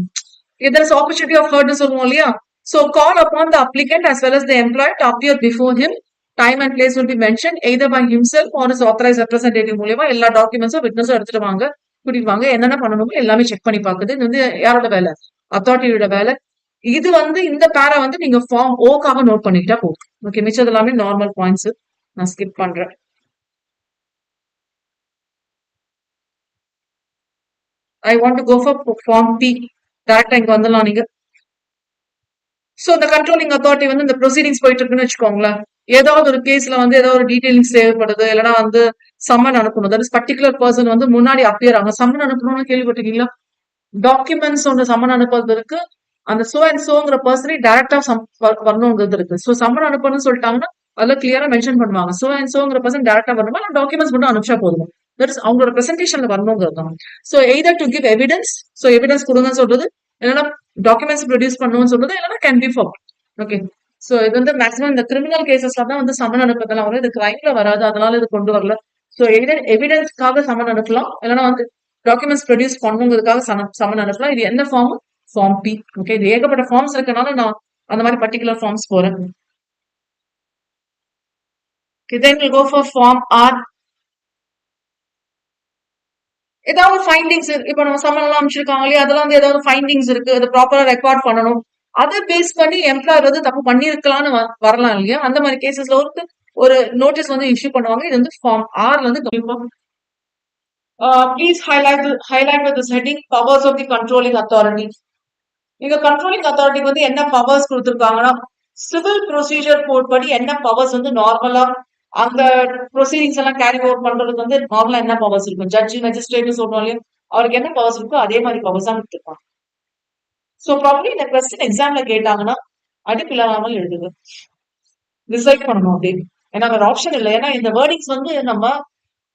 there's opportunity of heard சொல்லுவோம் இல்லையா. So call upon the applicant as well as the employer to appear before him. Time and place will be mentioned either by himself or his authorized representative மூலியமா எல்லா டாக்குமெண்ட்ஸும் விட்னஸும் எடுத்துட்டு வாங்க, கூட்டிட்டு வாங்க, என்னென்ன பண்ணணுமோ எல்லாமே செக் பண்ணி பாக்குது. இது வந்து யாரோட வேலை? அத்தாரிட்டியோட வேலை. இது வந்து இந்த பேரா வந்து நீங்க ஃபார்ம் ஓக்காக நோட் பண்ணிக்கிட்டா போதும். ஓகே, மிச்சது எல்லாமே நார்மல் பாயிண்ட்ஸ், நான் ஸ்கிப் பண்றேன். I want to go for form P. டைரக்டா இங்க வந்துடலாம் நீங்க. சோ இந்த கண்ட்ரோலிங் அத்தாரிட்டி வந்து இந்த ப்ரொசீடிங்ஸ் போயிட்டு இருக்குன்னு வச்சுக்கோங்களேன். ஏதாவது ஒரு கேஸ்ல வந்து ஏதாவது ஒரு டீடைலிங்ஸ் தேவைப்படுது, இல்லைன்னா வந்து சம்மன் அனுப்பணும். தட் இஸ் பர்டிகுலர் பர்சன் வந்து முன்னாடி அப்பியர் ஆகும். சம்மன் அனுப்பணும்னு கேள்விப்பட்டிருக்கீங்களா? டாக்குமெண்ட்ஸ் ஒன்று சம்மன் அனுப்புறதுக்கு அந்த சோ அண்ட் சோங்கிற பர்சனே டைரக்டா வரணுங்கிறது இருக்கு. சோ சம்மன் அனுப்பணும்னு சொல்லிட்டாங்கன்னா அதுல கிளியரா மென்ஷன் பண்ணுவாங்க. சோ அண்ட் சோங்கிற பர்சன் டைரக்டா வரணுமா, டாக்குமெண்ட்ஸ் மட்டும் அனுப்பிச்சா போதும். தட் இஸ் அவங்களோட பிரசன்டேஷன்ல வரணுங்கிறது தான். So either to give evidence, so evidence கொடுங்கன்னு சொல்றது, இல்லைன்னா டாக்குமெண்ட்ஸ் ப்ரொடியூஸ் பண்ணணும்னு சொல்றது, இல்லைன்னா can be for. Okay, so இது வந்து மேக்ஸிமம் இந்த கிரிமினல் கேசஸ்ல தான் வந்து சம்மன் அனுப்புறதுலாம் வரும். இது கிரைம்ல வராது, அதனால இது கொண்டு வரல. சோ எவிடன்ஸ்க்காக சம்மன் அனுப்பலாம், இல்லைன்னா வந்து டாக்குமெண்ட்ஸ் ப்ரொடியூஸ் பண்ணுங்கிறதுக்காக சம்மன் அனுப்பலாம். இது என்ன ஃபார்ம்? Form B. ஓகே, இது ஏகப்பட்ட ஃபார்ம்ஸ் இருக்கனால நான் அந்த மாதிரி பர்டிகுலர் ஃபார்ம்ஸ் போறேன். Then we'll go for form R. ஏதாவது ஃபைண்டிங்ஸ், இப்ப நம்ம சம்மன் எல்லாம் அமைச்சிருக்காங்க இல்லையா, அதெல்லாம் வந்து ஏதாவது ஃபைண்டிங்ஸ் இருக்கு, அது ப்ராப்பரா ரெக்கார்ட் பண்ணணும். அதை பேஸ் பண்ணி எம்ப்ளாயர் வந்து தப்பு பண்ணிருக்கலாம்னு வரலாம் இல்லையா. அந்த மாதிரி கேசஸ்ல ஒரு நோட்டீஸ் வந்து இஷ்யூ பண்ணுவாங்க. இது வந்து ஃபார்ம் ஆர்ல வந்து please highlight with this heading powers of the controlling authority. இங்க கண்ட்ரோலிங் அத்தாரிட்டிக்கு வந்து என்ன பவர்ஸ் கொடுத்திருக்காங்கன்னா, சிவில் ப்ரொசீஜர் கோட் படி என்ன பவர்ஸ் வந்து நார்மலா அந்த ப்ரொசீடிங்ஸ் எல்லாம் கேரி ஓவர் பண்றதுக்கு வந்து நார்மலா என்ன பவர்ஸ் இருக்கும், ஜட்ஜி மேஜிஸ்ட்ரேட் சொல்றோம் இல்லையா, அவருக்கு என்ன பவர்ஸ் இருக்கோ அதே மாதிரி பவர்ஸ் தான் கொடுத்துருப்பாங்க. சோ ப்ராப்ளி இந்த கொஸ்டின் எக்ஸாம்ல கேட்டாங்கன்னா அடிப்பில்லாமல் எழுதுது, டிசைட் பண்ணணும் அப்படின்னு. ஏன்னா வேற ஆப்ஷன் இல்லை. ஏன்னா இந்த வேர்டிங்ஸ் வந்து நம்ம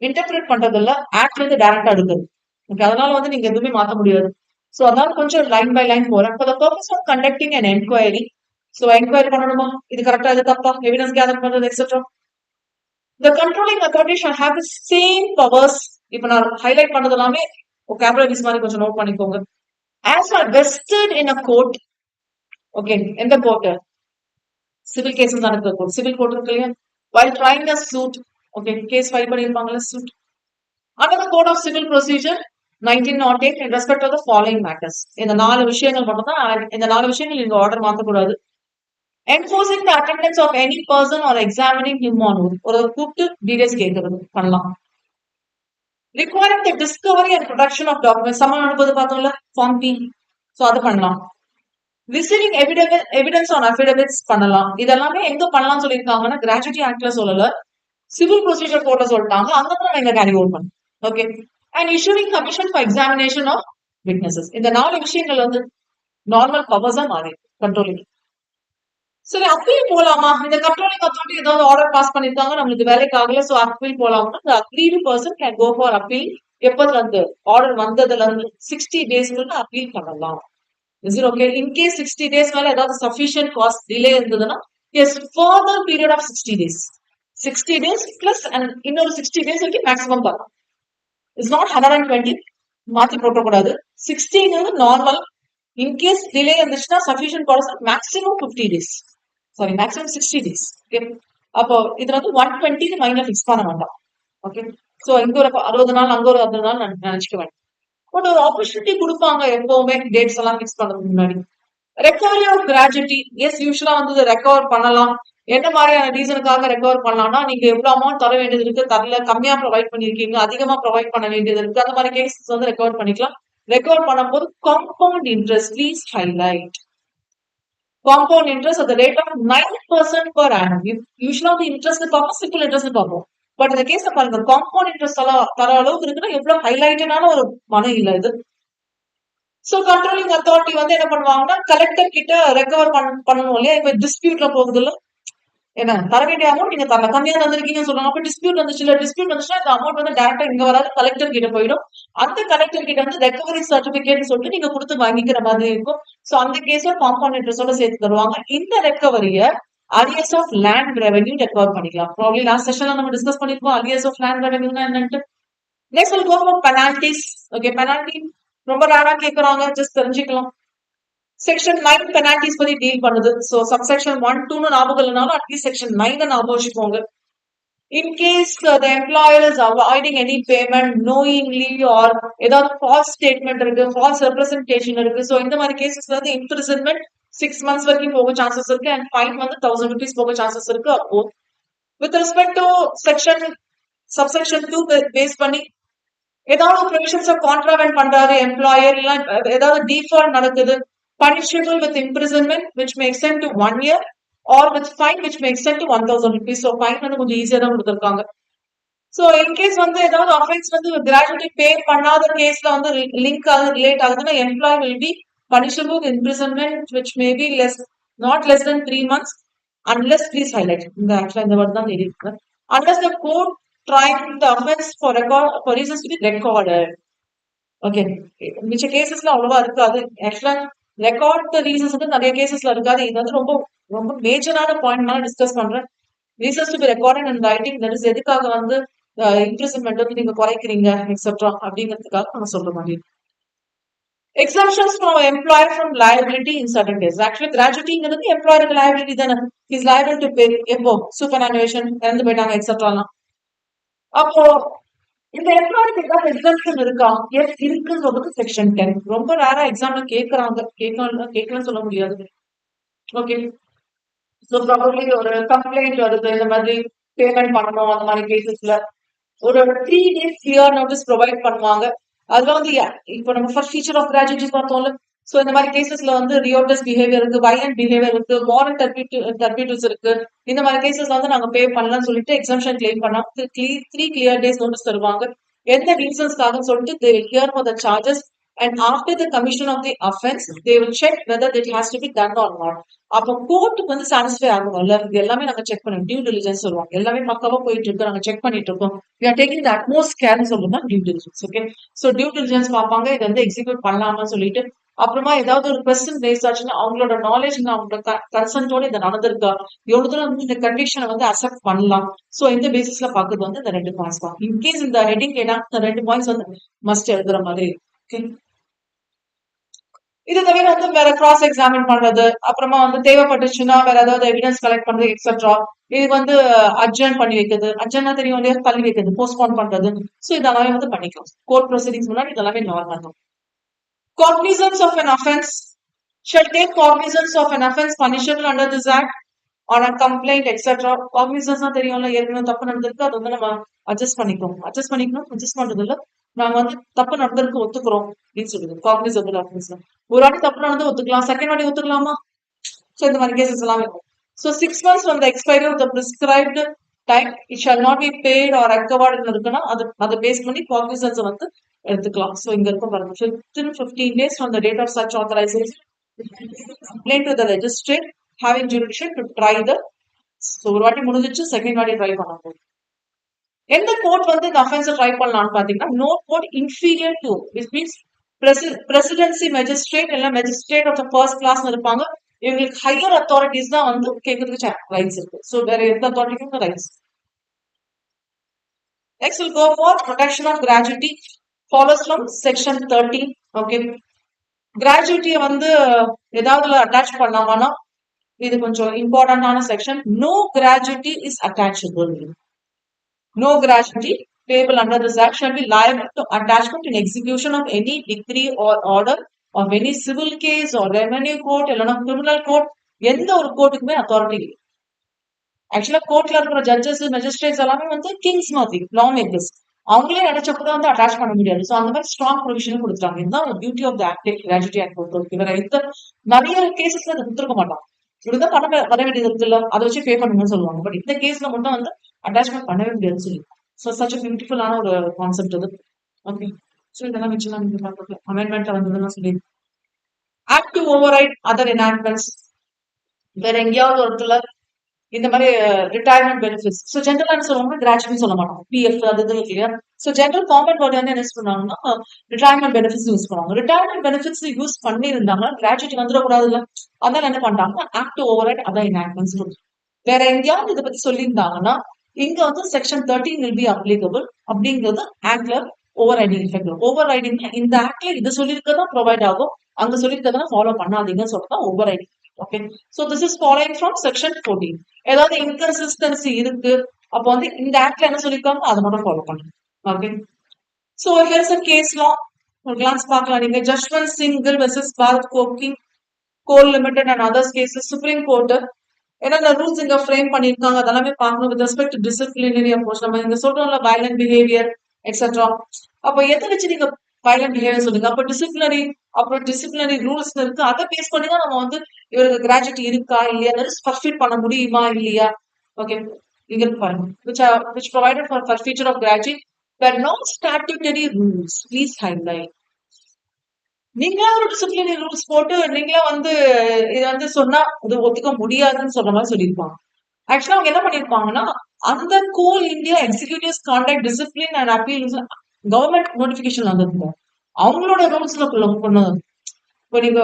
இன்டர்பிரேட் பண்றது இல்ல, ஆக்ட்ல இருந்து டைரக்டா எடுக்குது. ஓகே, அதனால வந்து நீங்க எதுவுமே மாத்த முடியாது. சோ அதனால கொஞ்சம் லைன் பை லைன் போறேன். For the purpose of conducting an enquiry. So enquiry பண்ணணுமா, இது கரெக்டா, இது தப்பா, எவிடன்ஸ் கேதர் பண்றது etcetera. The controlling authority shall have the same powers. இப்ப நான் ஹைலைட் பண்ணது எல்லாமே vocabularies மாதிரி கொஞ்சம் நோட் பண்ணிக்கோங்க. As are vested in a court. Okay, எந்த கோர்ட்? சிவில் கேசஸ் நடக்கிற கோர்ட், சிவில் கோர்ட் இருக்கு இல்லையா. While trying a suit, okay, case file பண்ணிருப்பாங்கல்ல, suit. Under the Code of Civil Procedure 1908 in respect of the following matters. இந்த 4 விஷயங்கள் மட்டும் தான், இந்த 4 விஷயங்கள் நீங்க order மாத்தக்கூடாது. Enforcing the attendance of any person or examining him on oath. ஒரு கூப்பிட்டு டீடைல்ஸ் கேட்கறது பண்ணலாம். Requiring the discovery and production of documents. Summon அனுப்புவது பார்த்தோம்ல, ஃபார்ம் பி. சோ அது பண்ணலாம். Receiving evidence on affidavits பண்ணலாம். இதெல்லாமே எங்க பண்ணலாம் சொல்லியிருக்காங்கன்னா, கிராஜுவிட்டி ஆக்ட்ல சொல்லல, சிவில் ப்ரொசீஜர் கோட்ல சொல்லிட்டாங்க. அந்த மாதிரி நீங்க கேரி ஓவர் பண்ணணும். Okay, and issuing commission for examination of witnesses. இந்த 4 விஷயங்கள் வந்து நார்மல் பவர்ஸா மாறி கண்ட்ரோலிங். சரி, அப்பீல் போலாமா? இந்த கண்ட்ரோலிங் அத்தாரிட்டி ஏதாவது ஆர்டர் பாஸ் பண்ணிருக்காங்க, நம்மளுக்கு வேலைக்கு ஆகல, சோ அப்பீல் போலாமா? the aggrieved person can go for appeal. எப்போது வந்து ஆர்டர் வந்ததுல இருந்து 60 டேஸ்க்குள்ள அப்பீல் பண்ணலாம். Is it okay? In case 60 days மேல ஏதாவது sufficient cause delay இருந்ததுன்னா, yes, further period of 60 days. 60 days plus and இன்னொரு 60 days வரைக்கும் மேக்ஸிமம் தான். It's not 120, மாத்தி போட்டக்கூடாது. 16 நார்மல். In case delay இருந்துச்சுன்னா sufficient cause maximum 50 days. Sorry, maximum 60 days. Okay, அப்போ இதுல வந்து 120 மைண்ட்ல ஃபிக்ஸ் பண்ண வேண்டாம். ஓகே, சோ இங்க ஒரு 60 நாள், அங்க ஒரு 60 நாள் நினைச்சுக்க வேண்டாம். பட் ஒரு ஆப்பர்ச்சுனிட்டி கொடுப்பாங்க எப்பவுமே டேட்ஸ் எல்லாம் ஃபிக்ஸ் பண்றதுக்கு முன்னாடி. Recovery of gratuity. எஸ், யூஸ்வலா வந்து ரெக்கவர் பண்ணலாம். என்ன மாதிரியான ரீசனுக்காக ரெக்கவர் பண்ணலாம்னா, நீங்க எவ்வளவு அமௌண்ட் தர வேண்டியது இருக்கு, தரல, கம்மியா ப்ரொவைட் பண்ணிருக்கீங்க, அதிகமா ப்ரொவைட் பண்ண வேண்டியது இருக்கு. அந்த மாதிரி கேசஸ் வந்து ரெக்கவர் பண்ணிக்கலாம். ரெக்கவர் பண்ணும்போது compound interest please highlight. Compound interest at the rate of 9% per annum. யூஸ்வலா வந்து இன்ட்ரெஸ்ட் பார்ப்போம், சிம்பிள் இன்ட்ரெஸ்ட் பார்ப்போம். பட் இந்த கேஸ பாருங்க, காம்பவுண்ட் இன்ட்ரெஸ்ட் தர அளவுக்கு இருக்குன்னா எவ்வளவு ஹைலைட்டடான ஒரு மனம் இல்ல இது. சோ கண்ட்ரோலிங் அத்தாரிட்டி வந்து என்ன பண்ணுவாங்கன்னா, கலெக்டர் கிட்ட ரெக்கவர் பண்ணணும் இல்லையா? இப்ப டிஸ்பியூட்ல போகுது இல்ல, என்ன தர வேண்டிய அமௌண்ட் நீங்க தரல, கம்மியா தந்திருக்கீங்கன்னு சொல்றாங்க. அப்ப டிஸ்பியூட் வந்துச்சு இல்ல, டிஸ்பியூட் வந்துச்சுன்னா இந்த அமௌண்ட் வந்து டைரக்டா இங்க வராது, கலெக்டர் கிட்ட போயிடும். அந்த கலெக்டர் கிட்ட வந்து ரெக்கவரி சர்டிபிகேட் சொல்லிட்டு நீங்க கொடுத்து வாங்கிக்கிற மாதிரி இருக்கும். சோ அந்த கேஸ்ல காம்பவுண்ட் இன்ட்ரெஸ்டோட சேர்த்து தருவாங்க. இந்த ரெக்கவரிய arrears of land revenue recover பண்ணிக்கலாம். ப்ராபபிலி லாஸ்ட் செஷன்ல நம்ம டிஸ்கஸ் பண்ணிருக்கோம் அரியர்ஸ் ஆஃப் லேண்ட் ரெவென்யூனா என்னன்ட்டு. Next will go for penalties. Okay, penalty ரொம்ப ரேரா கேக்குறாங்க, ஜஸ்ட் தெரிஞ்சுக்கலாம். செக்ஷன் 9 பெனால்டிஸ் பத்தி டீல் பண்ணுது. சோ சப்செக்ஷன் 1, 2 ஞாபகம் இல்லைனாலும் அட்லீஸ்ட் செக்ஷன் 9 ஞாபகம் வச்சுக்கோங்க. In case the employer is avoiding any payment knowingly or ஏதாவது false statement இருக்கு, false representation இருக்கு. So இந்த மாதிரி கேசஸ்ல வந்து imprisonment 6 months வரைக்கும் போக சான்சஸ் இருக்கு and fine வந்து 1000 rupees போக சான்சஸ் இருக்கு. அப்போ with respect to subsection 2 base பண்ணி ஏதாவது ப்ரொவிஷன்ஸ் கான்ட்ராவென்ட் பண்றாரு எம்ப்ளாயர், இல்ல ஏதாவது டிஃபால்ட் நடக்குது, punishable with imprisonment which may extend to 1 year or with fine which may extend to 1000 rupees. So fine வந்து கொஞ்சம் ஈஸியா தான் கொடுத்திருக்காங்க. சோ இன்கேஸ் வந்து ஏதாவது அஃபென்ஸ் வந்து கிராஜுவிட்டி பே பண்ணாத கேஸ்ல வந்து லிங்க் ஆகுது, ரிலேட் ஆகுதுன்னா employee will be punishable with imprisonment which may be not less than 3 months unless, please highlight இந்த ஆக்சுவலா இந்த வேர்ட் தான் எழுதிருக்கேன், unless the court trying the offense for reasons to be recorded. Okay, மிச்ச கேசஸ்ல அவ்வளவா இருக்காது. ஆக்சுவலா ரெக்கார்ட் ரீசன்ஸ் வந்து நிறைய கேசஸ்ல இருக்காது. இது வந்து ரொம்ப ரொம்ப மேஜரான பாயிண்ட் நான் டிஸ்கஸ் பண்றேன். Reasons to be recorded and writing, that is எதுக்காக வந்து இம்ப்ரிசன்மெண்ட் வந்து நீங்க குறைக்கிறீங்க எக்ஸெட்ரா அப்படிங்கிறதுக்காக நம்ம சொல்ற மாதிரி. Exemptions from employer from liability in certain cases. Actually, gratuity employer liability தானே. He is liable to pay எப்போ superannuation இறந்து போயிட்டாங்க எக்ஸெட்ராலாம். அப்போ இந்த எம்ப்ளாய்க்கு ஏதாவது எக்ஸம்ஷன் இருக்கா? எஸ் இருக்குன்னு சொல்றது செக்ஷன் 10. ரொம்ப ரேரா எக்ஸாம்ல கேக்குறாங்க, கேட்கலன்னு சொல்ல முடியாது. ஓகே, சோ ப்ராபபிலி ஒரு கம்ப்ளைண்ட் வருது, இந்த மாதிரி பேமெண்ட் பண்ணணும், அந்த மாதிரி கேசஸ்ல ஒரு 3 days கிளியர் நோட்டீஸ் ப்ரொவைட் பண்ணுவாங்க. அதுல வந்து இப்போ நம்ம ஃபர்ஸ்ட் ஃபீச்சர் ஆஃப் கிராஜுவிட்டி பார்த்தோம்ல. சோ இந்த மாதிரி கேசஸ்ல வந்து ரியோட்டஸ் பிஹேவியர் இருக்கு, வயலண்ட் பிஹேவியர் இருக்கு, மாரல் டர்பியூஸ் இருக்கு. இந்த மாதிரி கேசஸ்ல வந்து நாங்க பே பண்ணலாம்னு சொல்லிட்டு எக்ஸம்ஷன் கிளைம் பண்ணா 3 கிளியர் டேஸ் நோட்டீஸ் தருவாங்க. எந்த ரீசன்ஸ்க்காக சொல்லிட்டு they will hear for the charges and after the commission of the offense they will check whether it has to be done or not. அப்போ கோர்ட்டுக்கு வந்து சாட்டிஸ்ஃபை ஆகணும்ல, இது எல்லாமே நாங்க செக் பண்ணோம், டியூ டிலிஜென்ஸ் சொல்லுவாங்க. எல்லாமே பக்காவா போயிட்டு இருக்கு, நாங்க செக் பண்ணிட்டு இருக்கோம். we are taking the utmost care சொல்லுமா due diligence. Okay, so due diligence பார்ப்பாங்க, இதை வந்து எக்ஸிக்யூட் பண்ணலாமா சொல்லிட்டு. அப்புறமா ஏதாவது ஒரு கொஸ்டின் பேஸ் ஆச்சுன்னா அவங்களோட நாலேஜ், அவங்களோட கன்சென்ட்டோட இதை நடந்திருக்கா, எவ்வளவு தூரம் வந்து இந்த கண்டிஷனை வந்து அக்செப்ட் பண்ணலாம். சோ இந்த பேசிஸ்ல பாக்குறது வந்து இந்த 2 பாயிண்ட்ஸ் தான். இன்கேஸ் இந்த ஹெட்டிங் கேட்டா இந்த 2 பாயிண்ட்ஸ் வந்து மஸ்ட் எழுதுற மாதிரி. ஓகே, இது தவிர வந்து வேற கிராஸ் எக்ஸாமின் பண்றது, அப்புறமா வந்து தேவைப்பட்டுச்சுன்னா வேற ஏதாவது எவிடன்ஸ் கலெக்ட் பண்றது எக்ஸெட்ரா. இது வந்து அட்ஜர்ன் பண்ணி வைக்கிறது, அட்ஜர்னா தெரியும் இல்லையா, தள்ளி வைக்கிறது, போஸ்ட்போன் பண்றது. சோ இதெல்லாமே வந்து பண்ணிக்கலாம். கோர்ட் ப்ரொசீடிங்ஸ் முன்னாடி இதெல்லாமே நார்மல் தான். Cognizance of an offense shall take cognizance of an offense punishable under this act on a complaint etc. Cognizance தெரியும்ல, ஏற்கனவே தப்பு நடந்திருக்கு, அது வந்து நம்ம அட்ஜஸ்ட் பண்றது இல்ல, நாங்க வந்து தப்பு நடந்திருக்கு ஒத்துக்கிறோம் அப்படின்னு சொல்லுது. காக்னிசபிள் ஆஃபென்ஸ்ல ஒரு வாட்டி தப்பு நடந்து ஒத்துக்கலாம், செகண்ட் வாட்டி ஒத்துக்கலாமா? சோ இந்த மாதிரி கேசஸ் எல்லாம் இருக்கும். So 6 months from the expiry of the prescribed time it shall not be paid or recovered இருக்குன்னா அதை பேஸ் பண்ணி காக்னிசன்ஸ் வந்து எடுத்துக்கலாம். சோ இங்க இருக்கும் பாருங்க, within 15 days from the date of such authorization complaint to the magistrate having jurisdiction to try the. So ஒரு வாட்டி முடிஞ்சிச்சு, செகண்ட் வாட்டி ட்ரை பண்ண போகுது. எந்த கோர்ட் வந்து இந்த அஃபென்ஸை ட்ரை பண்ணலாம்னு பாத்தீங்கன்னா, no court inferior to, which means presidency magistrate இல்ல magistrate of the first class இருப்பாங்க. இவங்களுக்கு ஹையர் அத்தாரிட்டிஸ் தான் வந்து கேட்கறதுக்கு ரைட்ஸ் இருக்கு. சோ வேற எந்த அத்தாரிட்டிக்கும் rights. Next will go for protection of gratuity follows from section 13. Okay, கிராஜுவிட்டியை வந்து ஏதாவது அட்டாச் பண்ணாமனா, இது கொஞ்சம் இம்பார்ட்டன்டான section. No gratuity is attachable. No gratuity payable under this act shall be liable to attachment in execution of any decree or order of any civil case or revenue court இல்லைன்னா criminal court. எந்த ஒரு கோர்ட்டுக்குமே authority இல்லை. ஆக்சுவலா கோர்ட்ல இருக்கிற judges மெஜிஸ்ட்ரேட்ஸ் எல்லாமே வந்து Kings மாதிரி லா மேக்கர்ஸ். அவங்களே நினைச்ச கூட வந்து அட்டாச் பண்ண முடியாது. ஸோ அந்த மாதிரி ஸ்ட்ராங் ப்ரொவிஷனும் கொடுத்துட்டாங்க. இதுதான் beauty of the act, gratuity act பொறுத்த வரைக்கும். வேற எந்த நிறைய கேசஸ்ல அதை கொடுத்துருக்க மாட்டாங்க. இப்படிதான் வர வேண்டியது இருக்குல்ல, அதை வச்சு பே பண்ணுங்கன்னு சொல்லுவாங்க. பட் இந்த கேஸ்ல மட்டும் வந்து அட்டாச்மெண்ட் பண்ணவே முடியாதுன்னு சொல்லி. ஸோ சச் பியூட்டிஃபுல்லான ஒரு கான்செப்ட் அது. ஓகே. ஸோ இதெல்லாம் வச்சுலாம் நீங்க பார்க்கறது அமெண்ட்மெண்ட்ல வந்ததுன்னு சொல்லி act to override other enactments. வேற எங்கேயாவது ஒரு இடத்துல இந்த மாதிரி ரிட்டையர்மெண்ட் பெனிஃபிட்ஸ். ஸோ ஜென்ரலான சொல்லுவாங்க, கிராஜுவிட்டி சொல்ல மாட்டோம், பிஎஃப் அது இது இல்லையா. ஸோ ஜென்ரல் காமன் வேர்டு வந்து என்ன யூஸ் பண்ணாங்கன்னா ரிட்டையர்மெண்ட் பெனிஃபிட்ஸ் யூஸ் பண்ணுவாங்க. ரிட்டையர்மெண்ட் பெனிஃபிட்ஸ் யூஸ் பண்ணியிருந்தாங்க, கிராஜுவிட்டி வந்துடக்கூடாதுல்ல. அதனால என்ன பண்றாங்க, ஆக்ட் ஓவர் ரைட் அதான் என்ஆக்ட்மெண்ட்ஸ். வேற எங்கேயாவது இதை பத்தி சொல்லியிருந்தாங்கன்னா இங்க வந்து செக்ஷன் 13 will be applicable அப்படிங்கிறது ஆக்ட்ல overriding effect. Overriding இந்த ஆக்ட்ல இது சொல்லியிருக்கதான் ப்ரொவைட் ஆகும், அங்க சொல்லியிருக்கதான் ஃபாலோ பண்ணாதீங்கன்னு சொல்றதா over riding. Okay. So this is following from section 14. ஏதாவது இன்கன்சிஸ்டன்சி இருக்கு அப்போ வந்து இந்த ஆக்ட்ல என்ன சொல்லியிருக்காங்க அதை மட்டும் ஃபாலோ பண்ணுங்க. Okay. So here's a case லா ஒரு கிளான்ஸ் பார்க்கலாம். நீங்க Jaswant Singh versus Bharat coking coal limited and others cases supreme court என்னென்ன ரூல்ஸ் இங்க ஃப்ரேம் பண்ணிருக்காங்க அதெல்லாமே பார்க்கணும். With respect to disciplinary approach, நம்ம இங்க சொல்றோம்ல வயலண்ட் பிஹேவியர் எக்ஸெட்ரா. அப்ப எதை வச்சு நீங்க வயலண்ட் பிஹேவியர் சொல்லுங்க, அப்ப டிசிப்ளினரி அப்புறம் டிசிப்ளினரி ரூல்ஸ் இருக்கு, அதை பேஸ் பண்ணி தான் நம்ம வந்து இவருக்கு கிராஜுவிட்டி இருக்கா இல்லையா, பர்ஃபீட் பண்ண முடியுமா இல்லையா. ஓகே. இங்க இருக்கு பாருங்க, which provided for forfeiture of gratuity were not statutory rules. Please highlight. நீங்களா ஒரு டிசிப்ளினரி ரூல்ஸ் போட்டு நீங்களா வந்து இதை வந்து சொன்னா இது ஒத்துக்க முடியாதுன்னு சொல்ற மாதிரி சொல்லியிருப்பாங்க. ஆக்சுவலா அவங்க என்ன பண்ணிருப்பாங்கன்னா அந்த coal India executive conduct discipline and appeal government notification வந்திருந்த அவங்களோட ரூல்ஸ்ல கொண்டு. இப்போ நீங்க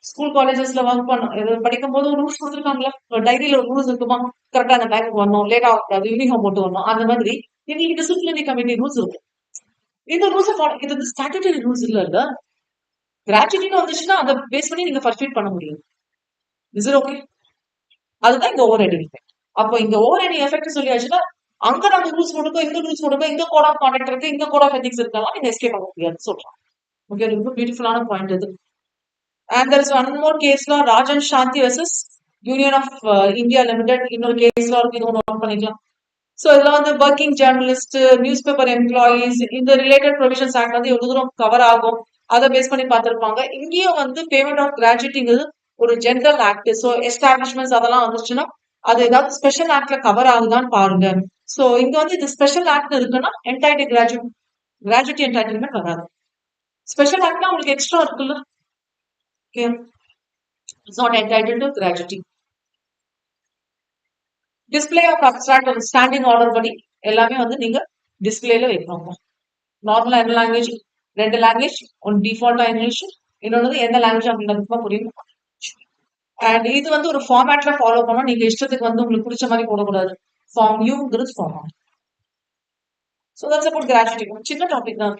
ஸ்கூல் காலேஜஸ்ல ஒர்க் பண்ண படிக்கும் போது ஒரு ரூல்ஸ் கொடுத்துருக்காங்களா, டைரியில ஒரு ரூல்ஸ் இருக்குமா, கரெக்டா அந்த டைமுக்கு வரணும், லேட் ஆகக்கூடாது, யூனிஃபார்ம் போட்டு வரணும். அந்த மாதிரி எங்களுக்கு டிசிப்ளினரி கமிட்டி ரூல்ஸ் இருக்கு. இந்த ரூல்ஸ் இது ஸ்டாட்டுட்டரி ரூல்ஸ் இல்ல. கிராஜுவிட்டின்னு வந்துச்சுன்னா அதை பேஸ் பண்ணி நீங்க பர்ஃபீட் பண்ண முடியும். Is it okay? அதுதான் இங்க ஓவர் ரைடிங் எஃபெக்ட். அப்போ இங்க ஓவர் ரைடிங் எஃபெக்ட் சொல்லியாச்சுன்னா அங்க நாங்க ரூல்ஸ் கொடுக்கோம், இந்த ரூல்ஸ் கொடுக்கோம், இந்த கோட் ஆஃப் கான்டாக்ட் இருக்கு, இந்த கோட் ஆஃப் எத்திக்ஸ் இருக்கலாம், நீங்க எஸ்கேப் ஆக முடியாதுன்னு சொல்றோம். ஓகே. ரொம்ப பியூட்டிஃபுல்லான பாயிண்ட் இது. And there is one more case law, Rajan Shanti versus Union of India Limited. இன்னொரு கேஸ் லா இருக்கு, இதுவும் நோட் பண்ணிக்கலாம். ஸோ இதெல்லாம் வந்து working journalist, news paper employees, இந்த ரிலேட்டட் ப்ரொவிஷன்ஸ் ஆக்ட் வந்து எவ்வளவு தூரம் கவர் ஆகும் அதை பேஸ் பண்ணி பார்த்திருப்பாங்க. இங்கேயும் வந்து பேமெண்ட் ஆஃப் கிராஜுவிட்டிங்கிறது ஒரு ஜெனரல் ஆக்ட். ஸோ எஸ்டாப்ளிஷ்மெண்ட்ஸ் அதெல்லாம் வந்துச்சுன்னா அது ஏதாவது ஸ்பெஷல் ஆக்ட்ல கவர் ஆகுதான்னு பாருங்க. ஸோ இங்க வந்து இது ஸ்பெஷல் ஆக்ட் இருக்குன்னா என்டைட்டி கிராஜுவிட்டி என்டைட்டில்மெண்ட் வராது. ஸ்பெஷல் ஆக்ட்னா உங்களுக்கு எக்ஸ்ட்ரா இருக்குல்ல. Okay. It's not entitle to gratuity. Display of abstract ஒரு ஸ்டாண்டிங் ஆர்டர் படி எல்லாமே வந்து நீங்க டிஸ்பிளேல வைக்கணும். நார்மலா என்ன லாங்குவேஜ், 2 லாங்குவேஜ், ஒன் டிஃபால்ட்டா இங்கிலீஷ், இன்னொன்னு எந்த லாங்குவேஜ் அப்படின்றதுக்கு புரியும். அண்ட் இது வந்து ஒரு ஃபார்மேட்ல ஃபாலோ பண்ணணும். நீங்க இஷ்டத்துக்கு வந்து உங்களுக்கு பிடிச்ச மாதிரி போடக்கூடாது. ஃபார்ம் யூங்கிறது form. So that's about gratuity. சின்ன டாபிக் தான்.